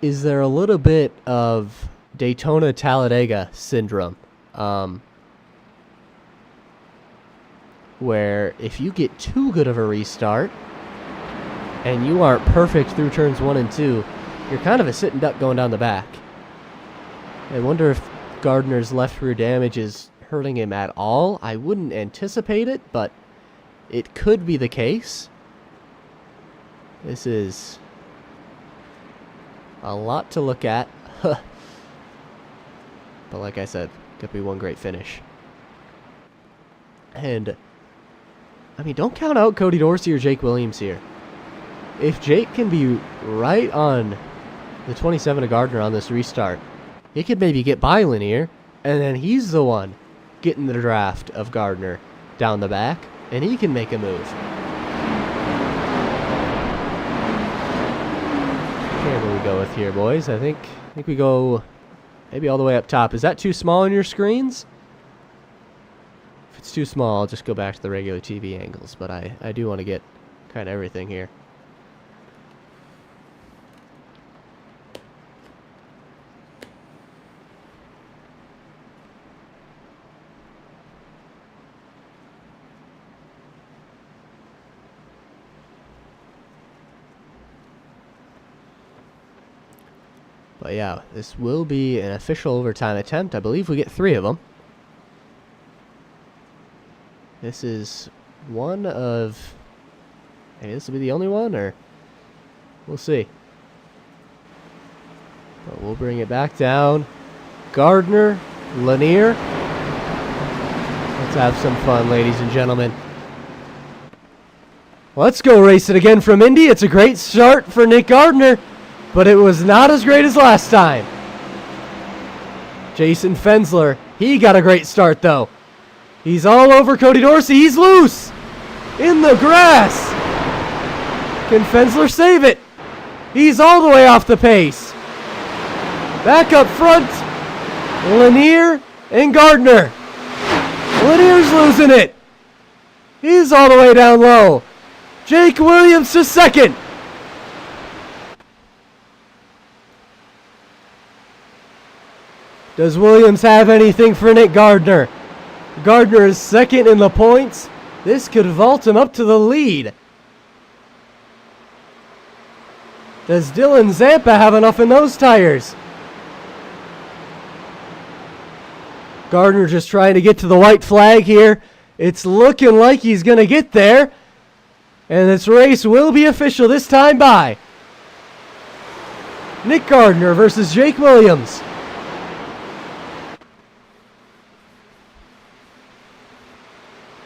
is there a little bit of Daytona Talladega syndrome? Where if you get too good of a restart and you aren't perfect through turns 1 and 2, you're kind of a sitting duck going down the back. I wonder if Gardner's left rear damage is hurting him at all. I wouldn't anticipate it, but it could be the case. This is a lot to look at. But like I said, could be one great finish. And, I mean, don't count out Cody Dorsey or Jake Williams here. If Jake can be right on the 27 of Gardner on this restart, he could maybe get Byron here, and then he's the one getting the draft of Gardner down the back, and he can make a move. camera we go with here, boys? I think we go maybe all the way up top. Is that too small on your screens? If it's too small, I'll just go back to the regular TV angles. But I do want to get kind of everything here. But yeah, this will be an official overtime attempt. I believe we get 3 of them. This is one of... Maybe this will be the only one, or... We'll see. But we'll bring it back down. Gardner, Lanier. Let's have some fun, ladies and gentlemen. Let's go race it again from Indy. It's a great start for Nick Gardner. But it was not as great as last time. Jason Fensler, he got a great start though. He's all over Cody Dorsey. He's loose in the grass. Can Fensler save it? He's all the way off the pace. Back up front, Lanier and Gardner. Lanier's losing it. He's all the way down low. Jake Williams to second. Does Williams have anything for Nick Gardner? Gardner is second in the points. This could vault him up to the lead. Does Dylan Zampa have enough in those tires? Gardner just trying to get to the white flag here. It's looking like he's going to get there. And this race will be official this time by Nick Gardner versus Jake Williams.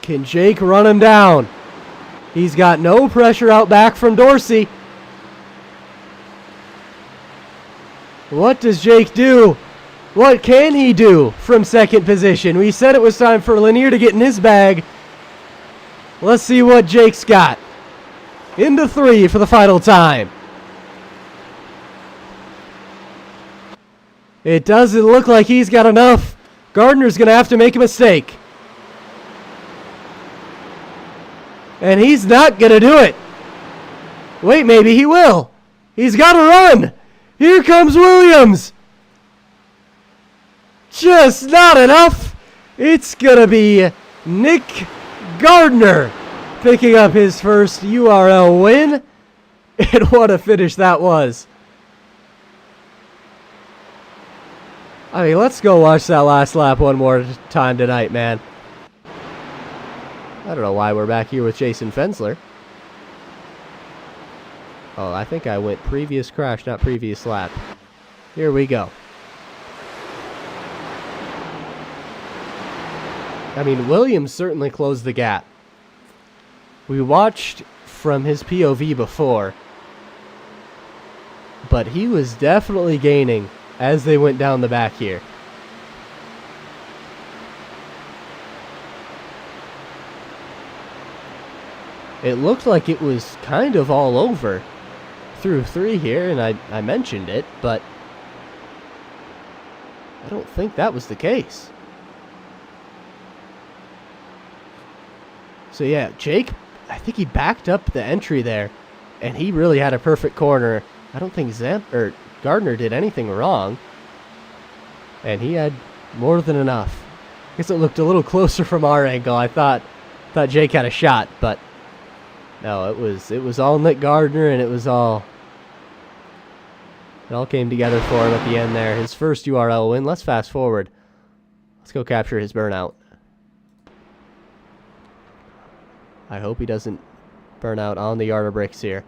Can Jake run him down? He's got no pressure out back from Dorsey. What does Jake do? What can he do from second position? We said it was time for Lanier to get in his bag. Let's see what Jake's got. Into 3 for the final time. It doesn't look like he's got enough. Gardner's going to have to make a mistake. And he's not going to do it. Wait, maybe he will. He's got to run. Here comes Williams. Just not enough. It's going to be Nick Gardner picking up his first URL win. And what a finish that was. I mean, let's go watch that last lap one more time tonight, man. I don't know why we're back here with Jason Fensler. Oh, I think I went previous crash, not previous lap. Here we go. I mean, Williams certainly closed the gap. We watched from his POV before, but he was definitely gaining as they went down the back here. It looked like it was kind of all over through 3 here, and I mentioned it, but I don't think that was the case. So yeah, Jake, I think he backed up the entry there, and he really had a perfect corner. I don't think Gardner did anything wrong, and he had more than enough. I guess it looked a little closer from our angle. I thought Jake had a shot, but no, it was all Nick Gardner, and it all came together for him at the end there. His first URL win. Let's fast forward. Let's go capture his burnout. I hope he doesn't burn out on the yard of bricks here.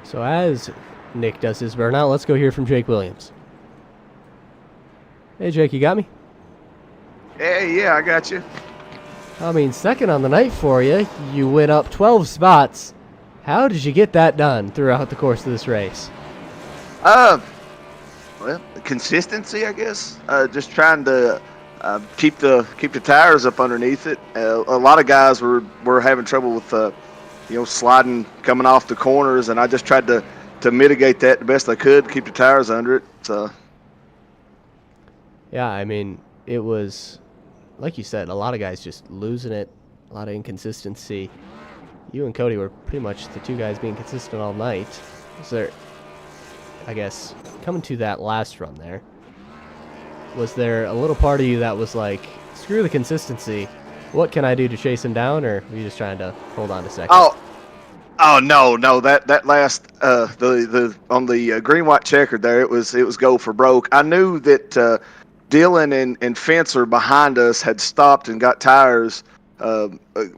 So as Nick does his burnout, let's go hear from Jake Williams. Hey, Jake, you got me? Hey, yeah, I got you. I mean, second on the night for you. You went up 12 spots. How did you get that done throughout the course of this race? Well, consistency, I guess. Just trying to keep the tires up underneath it. A lot of guys were having trouble with sliding coming off the corners, and I just tried to mitigate that the best I could, keep the tires under it. So Yeah, I mean, it was, like you said, a lot of guys just losing it, a lot of inconsistency. You and Cody were pretty much the two guys being consistent all night. Was there, I guess, coming to that last run there, was there a little part of you that was like, screw the consistency, what can I do to chase him down, or were you just trying to hold on to second? Oh no! That last the on the green white checker there, it was go for broke. I knew that Dylan and Fencer behind us had stopped and got tires. I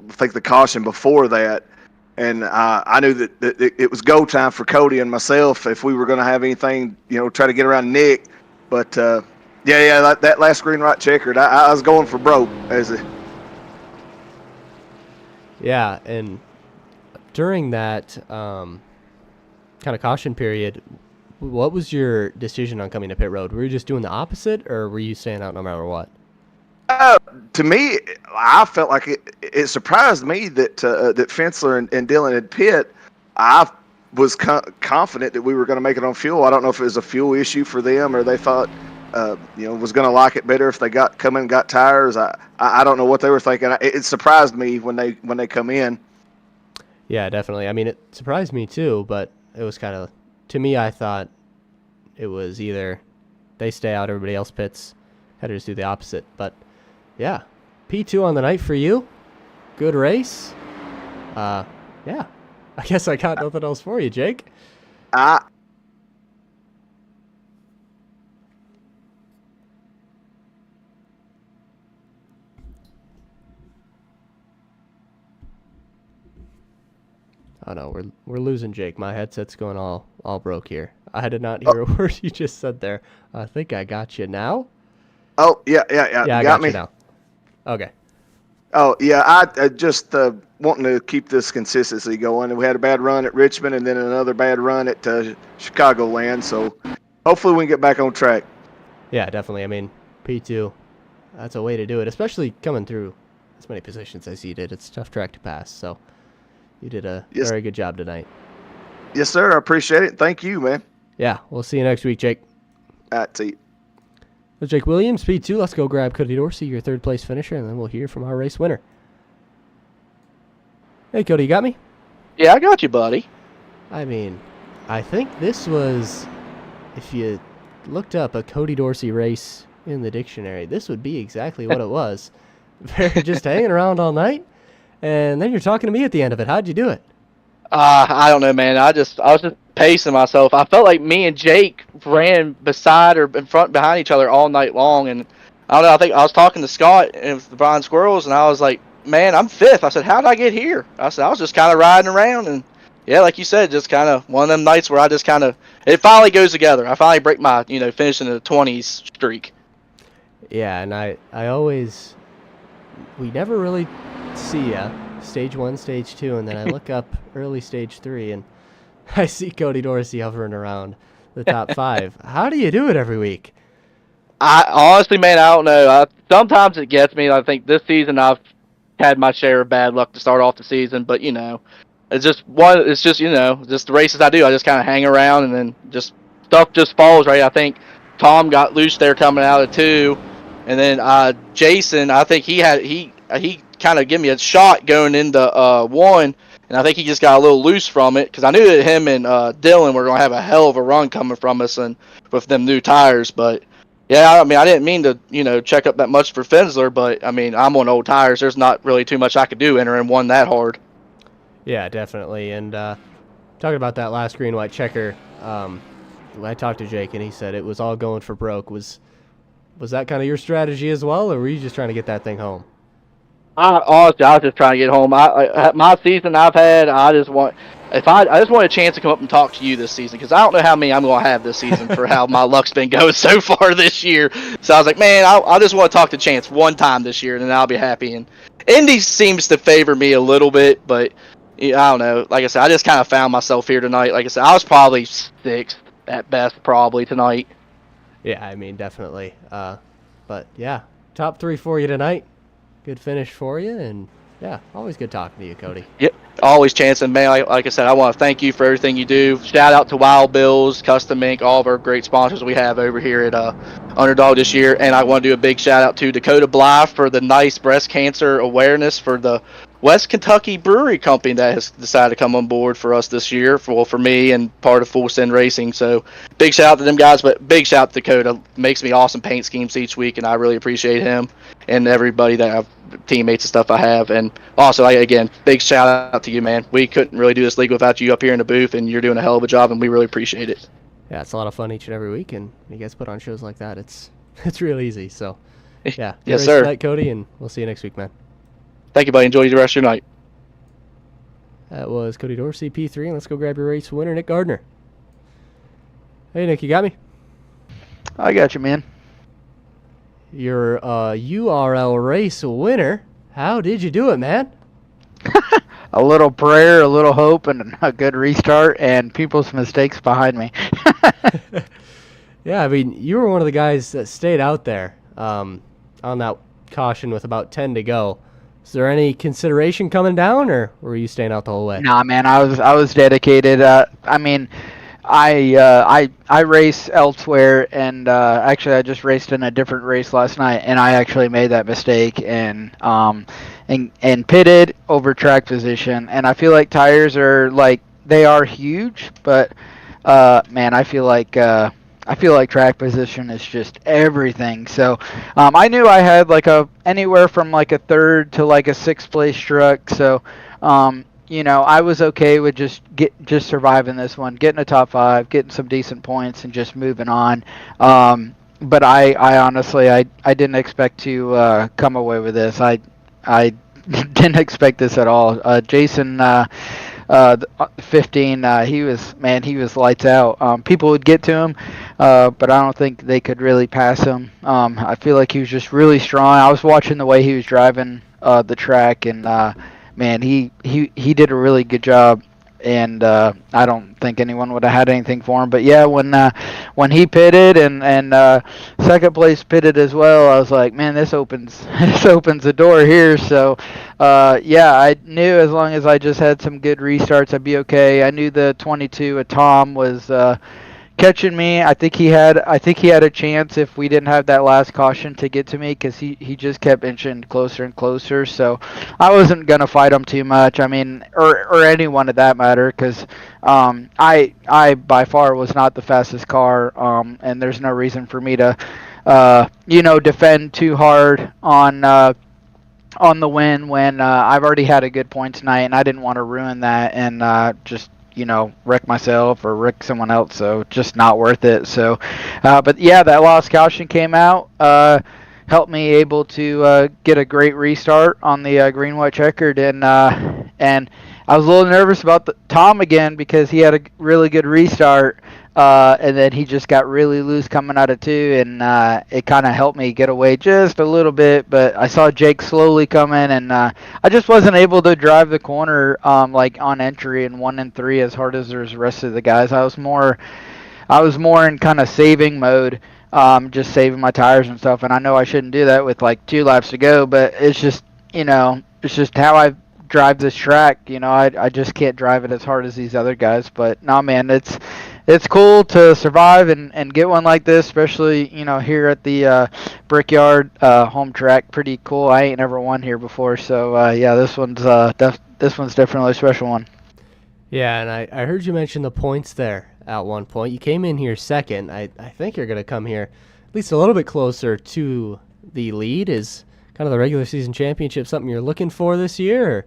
think the caution before that, and I knew that it was go time for Cody and myself if we were going to have anything, try to get around Nick. But that last green white checkered, I was going for broke as a. Yeah, and during that kind of caution period, what was your decision on coming to pit road? Were you just doing the opposite, or were you staying out no matter what? To me, I felt like it surprised me that Fensler and Dylan had pit. I was confident that we were going to make it on fuel. I don't know if it was a fuel issue for them, or they thought was going to like it better if they got tires. I don't know what they were thinking. It surprised me when they come in. Yeah, definitely. I mean, it surprised me too, but it was kind of, to me, I thought it was either they stay out, everybody else pits, had to just do the opposite. But yeah, P2 on the night for you. Good race. Yeah, I guess I got nothing else for you, Jake. Oh no, we're losing Jake. My headset's going all broke here. I did not hear a word you just said there. I think I got you now. Oh yeah. Yeah, I got me you now. Okay. Oh yeah, I just wanting to keep this consistency going. We had a bad run at Richmond, and then another bad run at Chicagoland. So hopefully we can get back on track. Yeah, definitely. I mean, P2, that's a way to do it, especially coming through as many positions as you did. It's a tough track to pass. So you did a very good job tonight. Yes, sir. I appreciate it. Thank you, man. Yeah, we'll see you next week, Jake. All right, see you. Well, Jake Williams, P2. Let's go grab Cody Dorsey, your third place finisher, and then we'll hear from our race winner. Hey, Cody, you got me? Yeah, I got you, buddy. I mean, I think this was, if you looked up a Cody Dorsey race in the dictionary, this would be exactly what it was. Just hanging around all night, and then you're talking to me at the end of it. How'd you do it? I don't know, man. I was just pacing myself. I felt like me and Jake ran beside or in front behind each other all night long, and I don't know. I think I was talking to Scott and the Brian Squirrels, and I was like, "Man, I'm fifth." I said, "How did I get here?" I said, "I was just kind of riding around," and yeah, like you said, just kind of one of them nights where I just kind of it finally goes together. I finally break my finishing the 20s streak. Yeah, and I always we never really see ya. Stage 1, Stage 2, and then I look up early Stage 3, and I see Cody Dorsey hovering around the top 5. How do you do it every week? I honestly, man, I don't know. Sometimes it gets me. I think this season I've had my share of bad luck to start off the season, but it's just just the races I do. I just kind of hang around, and then just stuff just falls right. I think Tom got loose there coming out of 2, and then Jason, I think he kind of gave me a shot going into 1, and I think he just got a little loose from it because I knew that him and Dylan were going to have a hell of a run coming from us and with them new tires. But yeah, I mean, I didn't mean to check up that much for Fensler, but I mean, I'm on old tires. There's not really too much I could do entering 1 that hard. Yeah, definitely. And talking about that last green white checker, I talked to Jake and he said it was all going for broke. Was that kind of your strategy as well, or were you just trying to get that thing home? Honestly, I was just trying to get home. My season I've had, I just want a chance to come up and talk to you this season because I don't know how many I'm going to have this season for how my luck's been going so far this year. So I was like, man, I just want to talk to Chance one time this year, and then I'll be happy. And Indy seems to favor me a little bit, but I don't know. Like I said, I just kind of found myself here tonight. Like I said, I was probably 6th at best probably tonight. Yeah, I mean, definitely. But yeah, top 3 for you tonight. Good finish for you, and yeah, always good talking to you, Cody. Yep, always chancing, man. Like I said, I want to thank you for everything you do. Shout out to Wild Bills, Custom Ink, all of our great sponsors we have over here at Underdog this year. And I want to do a big shout out to Dakota Blythe for the nice breast cancer awareness for the West Kentucky Brewery Company that has decided to come on board for us this year, for me and part of Full Send Racing. So big shout out to them guys, but big shout out to Dakota. Makes me awesome paint schemes each week, and I really appreciate him and everybody that I've teammates and stuff I have. And also, again, big shout out to you, man. We couldn't really do this league without you up here in the booth, and you're doing a hell of a job, and we really appreciate it. Yeah, it's a lot of fun each and every week, and you guys put on shows like that. It's real easy. So yeah, yes, sir. Tonight, Cody, and we'll see you next week, man. Thank you, buddy. Enjoy the rest of your night. That was Cody Dorsey, P3, and let's go grab your race winner, Nick Gardner. Hey, Nick, you got me? I got you, man. Your URL race winner. How did you do it, man? A little prayer, a little hope, and a good restart, and people's mistakes behind me. Yeah, I mean, you were one of the guys that stayed out there on that caution with about 10 to go. Is there any consideration coming down, or were you staying out the whole way? Nah, man, I was dedicated. I mean, I race elsewhere, and actually I just raced in a different race last night, and I actually made that mistake and pitted over track position. And I feel like tires are they are huge, but man, I feel like track position is just everything. So I knew I had anywhere from a third to a sixth place truck. So I was okay with just surviving this one, getting a top 5, getting some decent points, and just moving on. But I honestly I didn't expect to come away with this. I didn't expect this at all. Jason 15, he was lights out. People would get to him, but I don't think they could really pass him. I feel like he was just really strong. I was watching the way he was driving the track, and man, he did a really good job. And I don't think anyone would have had anything for him. But yeah, when he pitted and second place pitted as well, I was like, man, this opens the door here. So yeah, I knew as long as I just had some good restarts, I'd be okay. I knew the 22 at Tom was catching me. I think he had a chance if we didn't have that last caution to get to me, because he just kept inching closer and closer. So I wasn't gonna fight him too much. I mean, or anyone at that matter, because I by far was not the fastest car, and there's no reason for me to defend too hard on the win when I've already had a good point tonight, and I didn't want to ruin that and just wreck myself or wreck someone else. So just not worth it. So, but yeah, that last caution came out, helped me able to get a great restart on the green white checkered, and I was a little nervous about Tom again, because he had a really good restart, and then he just got really loose coming out of 2, and it kind of helped me get away just a little bit. But I saw Jake slowly coming, and I just wasn't able to drive the corner on entry and 1 and 3 as hard as the rest of the guys. I was more in kind of saving mode, just saving my tires and stuff. And I know I shouldn't do that with 2 laps to go, but it's just it's just how I drive this track. I just can't drive it as hard as these other guys. But no, man, it's cool to survive and get one like this, especially here at the Brickyard home track. Pretty cool. I ain't never won here before, so yeah, this one's definitely a special one. Yeah, and I heard you mention the points there at one point. You came in here second. I think you're going to come here at least a little bit closer to the lead. Is kind of the regular season championship something you're looking for this year? Or?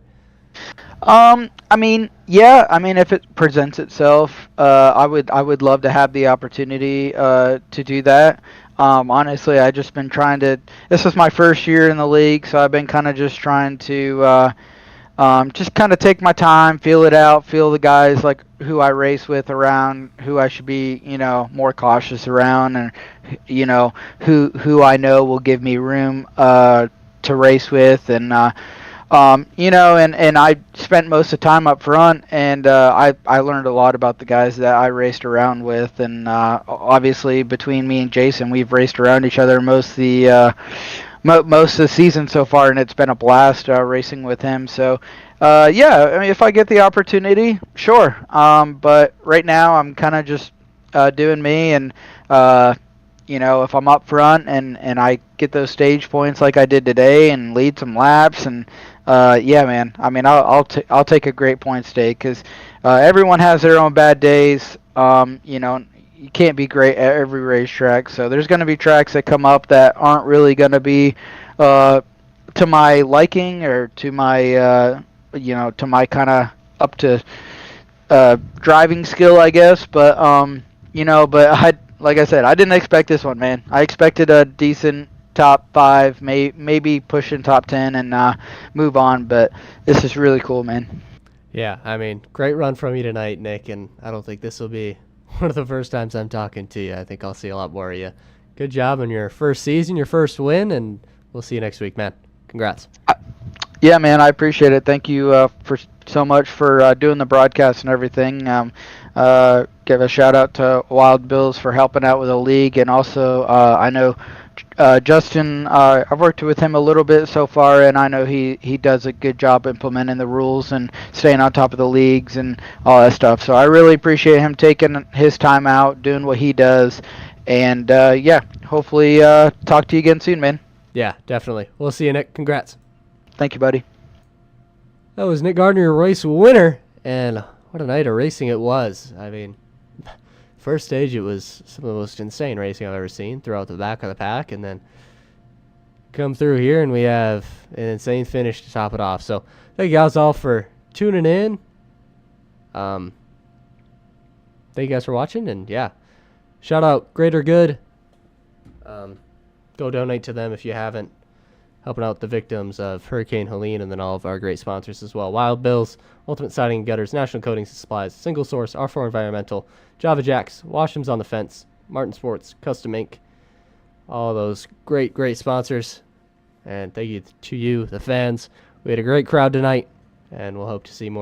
I mean, yeah. I mean, if it presents itself, I would love to have the opportunity to do that. Honestly, I just been trying to. This is my first year in the league, so I've been kind of just trying to just kind of take my time, feel it out, feel the guys who I race with around, who I should be more cautious around, and who I know will give me room to race with, and and I spent most of the time up front, and I learned a lot about the guys that I raced around with, and obviously between me and Jason, we've raced around each other most of the most of the season so far, and it's been a blast racing with him. So, yeah, I mean, if I get the opportunity, sure. But right now, I'm kind of just doing me, and if I'm up front and I get those stage points like I did today and lead some laps, and yeah, man. I mean, I'll take a great points day because everyone has their own bad days. You can't be great at every racetrack, so there's going to be tracks that come up that aren't really going to be to my liking or to my to my kind of up to driving skill, I guess. But like I said, I didn't expect this one, man. I expected a decent top 5, maybe pushing top 10 and move on. But this is really cool, man. Yeah, I mean, great run from you tonight, Nick, and I don't think this will be one of the first times I'm talking to you. I think I'll see a lot more of you. Good job on your first season, your first win, and we'll see you next week, man. Congrats. Yeah, man, I appreciate it. Thank you for so much for doing the broadcast and everything. Give a shout out to Wild Bills for helping out with the league, and also I know Justin. I've worked with him a little bit so far, and I know he does a good job implementing the rules and staying on top of the leagues and all that stuff. So I really appreciate him taking his time out, doing what he does, and yeah, hopefully talk to you again soon, man. Yeah, definitely. We'll see you, Nick. Congrats. Thank you, buddy. That was Nick Gardner, your race winner, and what a night of racing it was. I mean, first stage, it was some of the most insane racing I've ever seen throughout the back of the pack, and then come through here, and we have an insane finish to top it off. So thank you guys all for tuning in. Thank you guys for watching, and yeah, shout out Greater Good. Go donate to them if you haven't. Helping out the victims of Hurricane Helene, and then all of our great sponsors as well. Wild Bills, Ultimate Siding and Gutters, National Coatings and Supplies, Single Source, R4 Environmental, Java Jacks, Washam's on the Fence, Martin Sports, Custom Ink. All those great, great sponsors. And thank you to you, the fans. We had a great crowd tonight, and we'll hope to see more.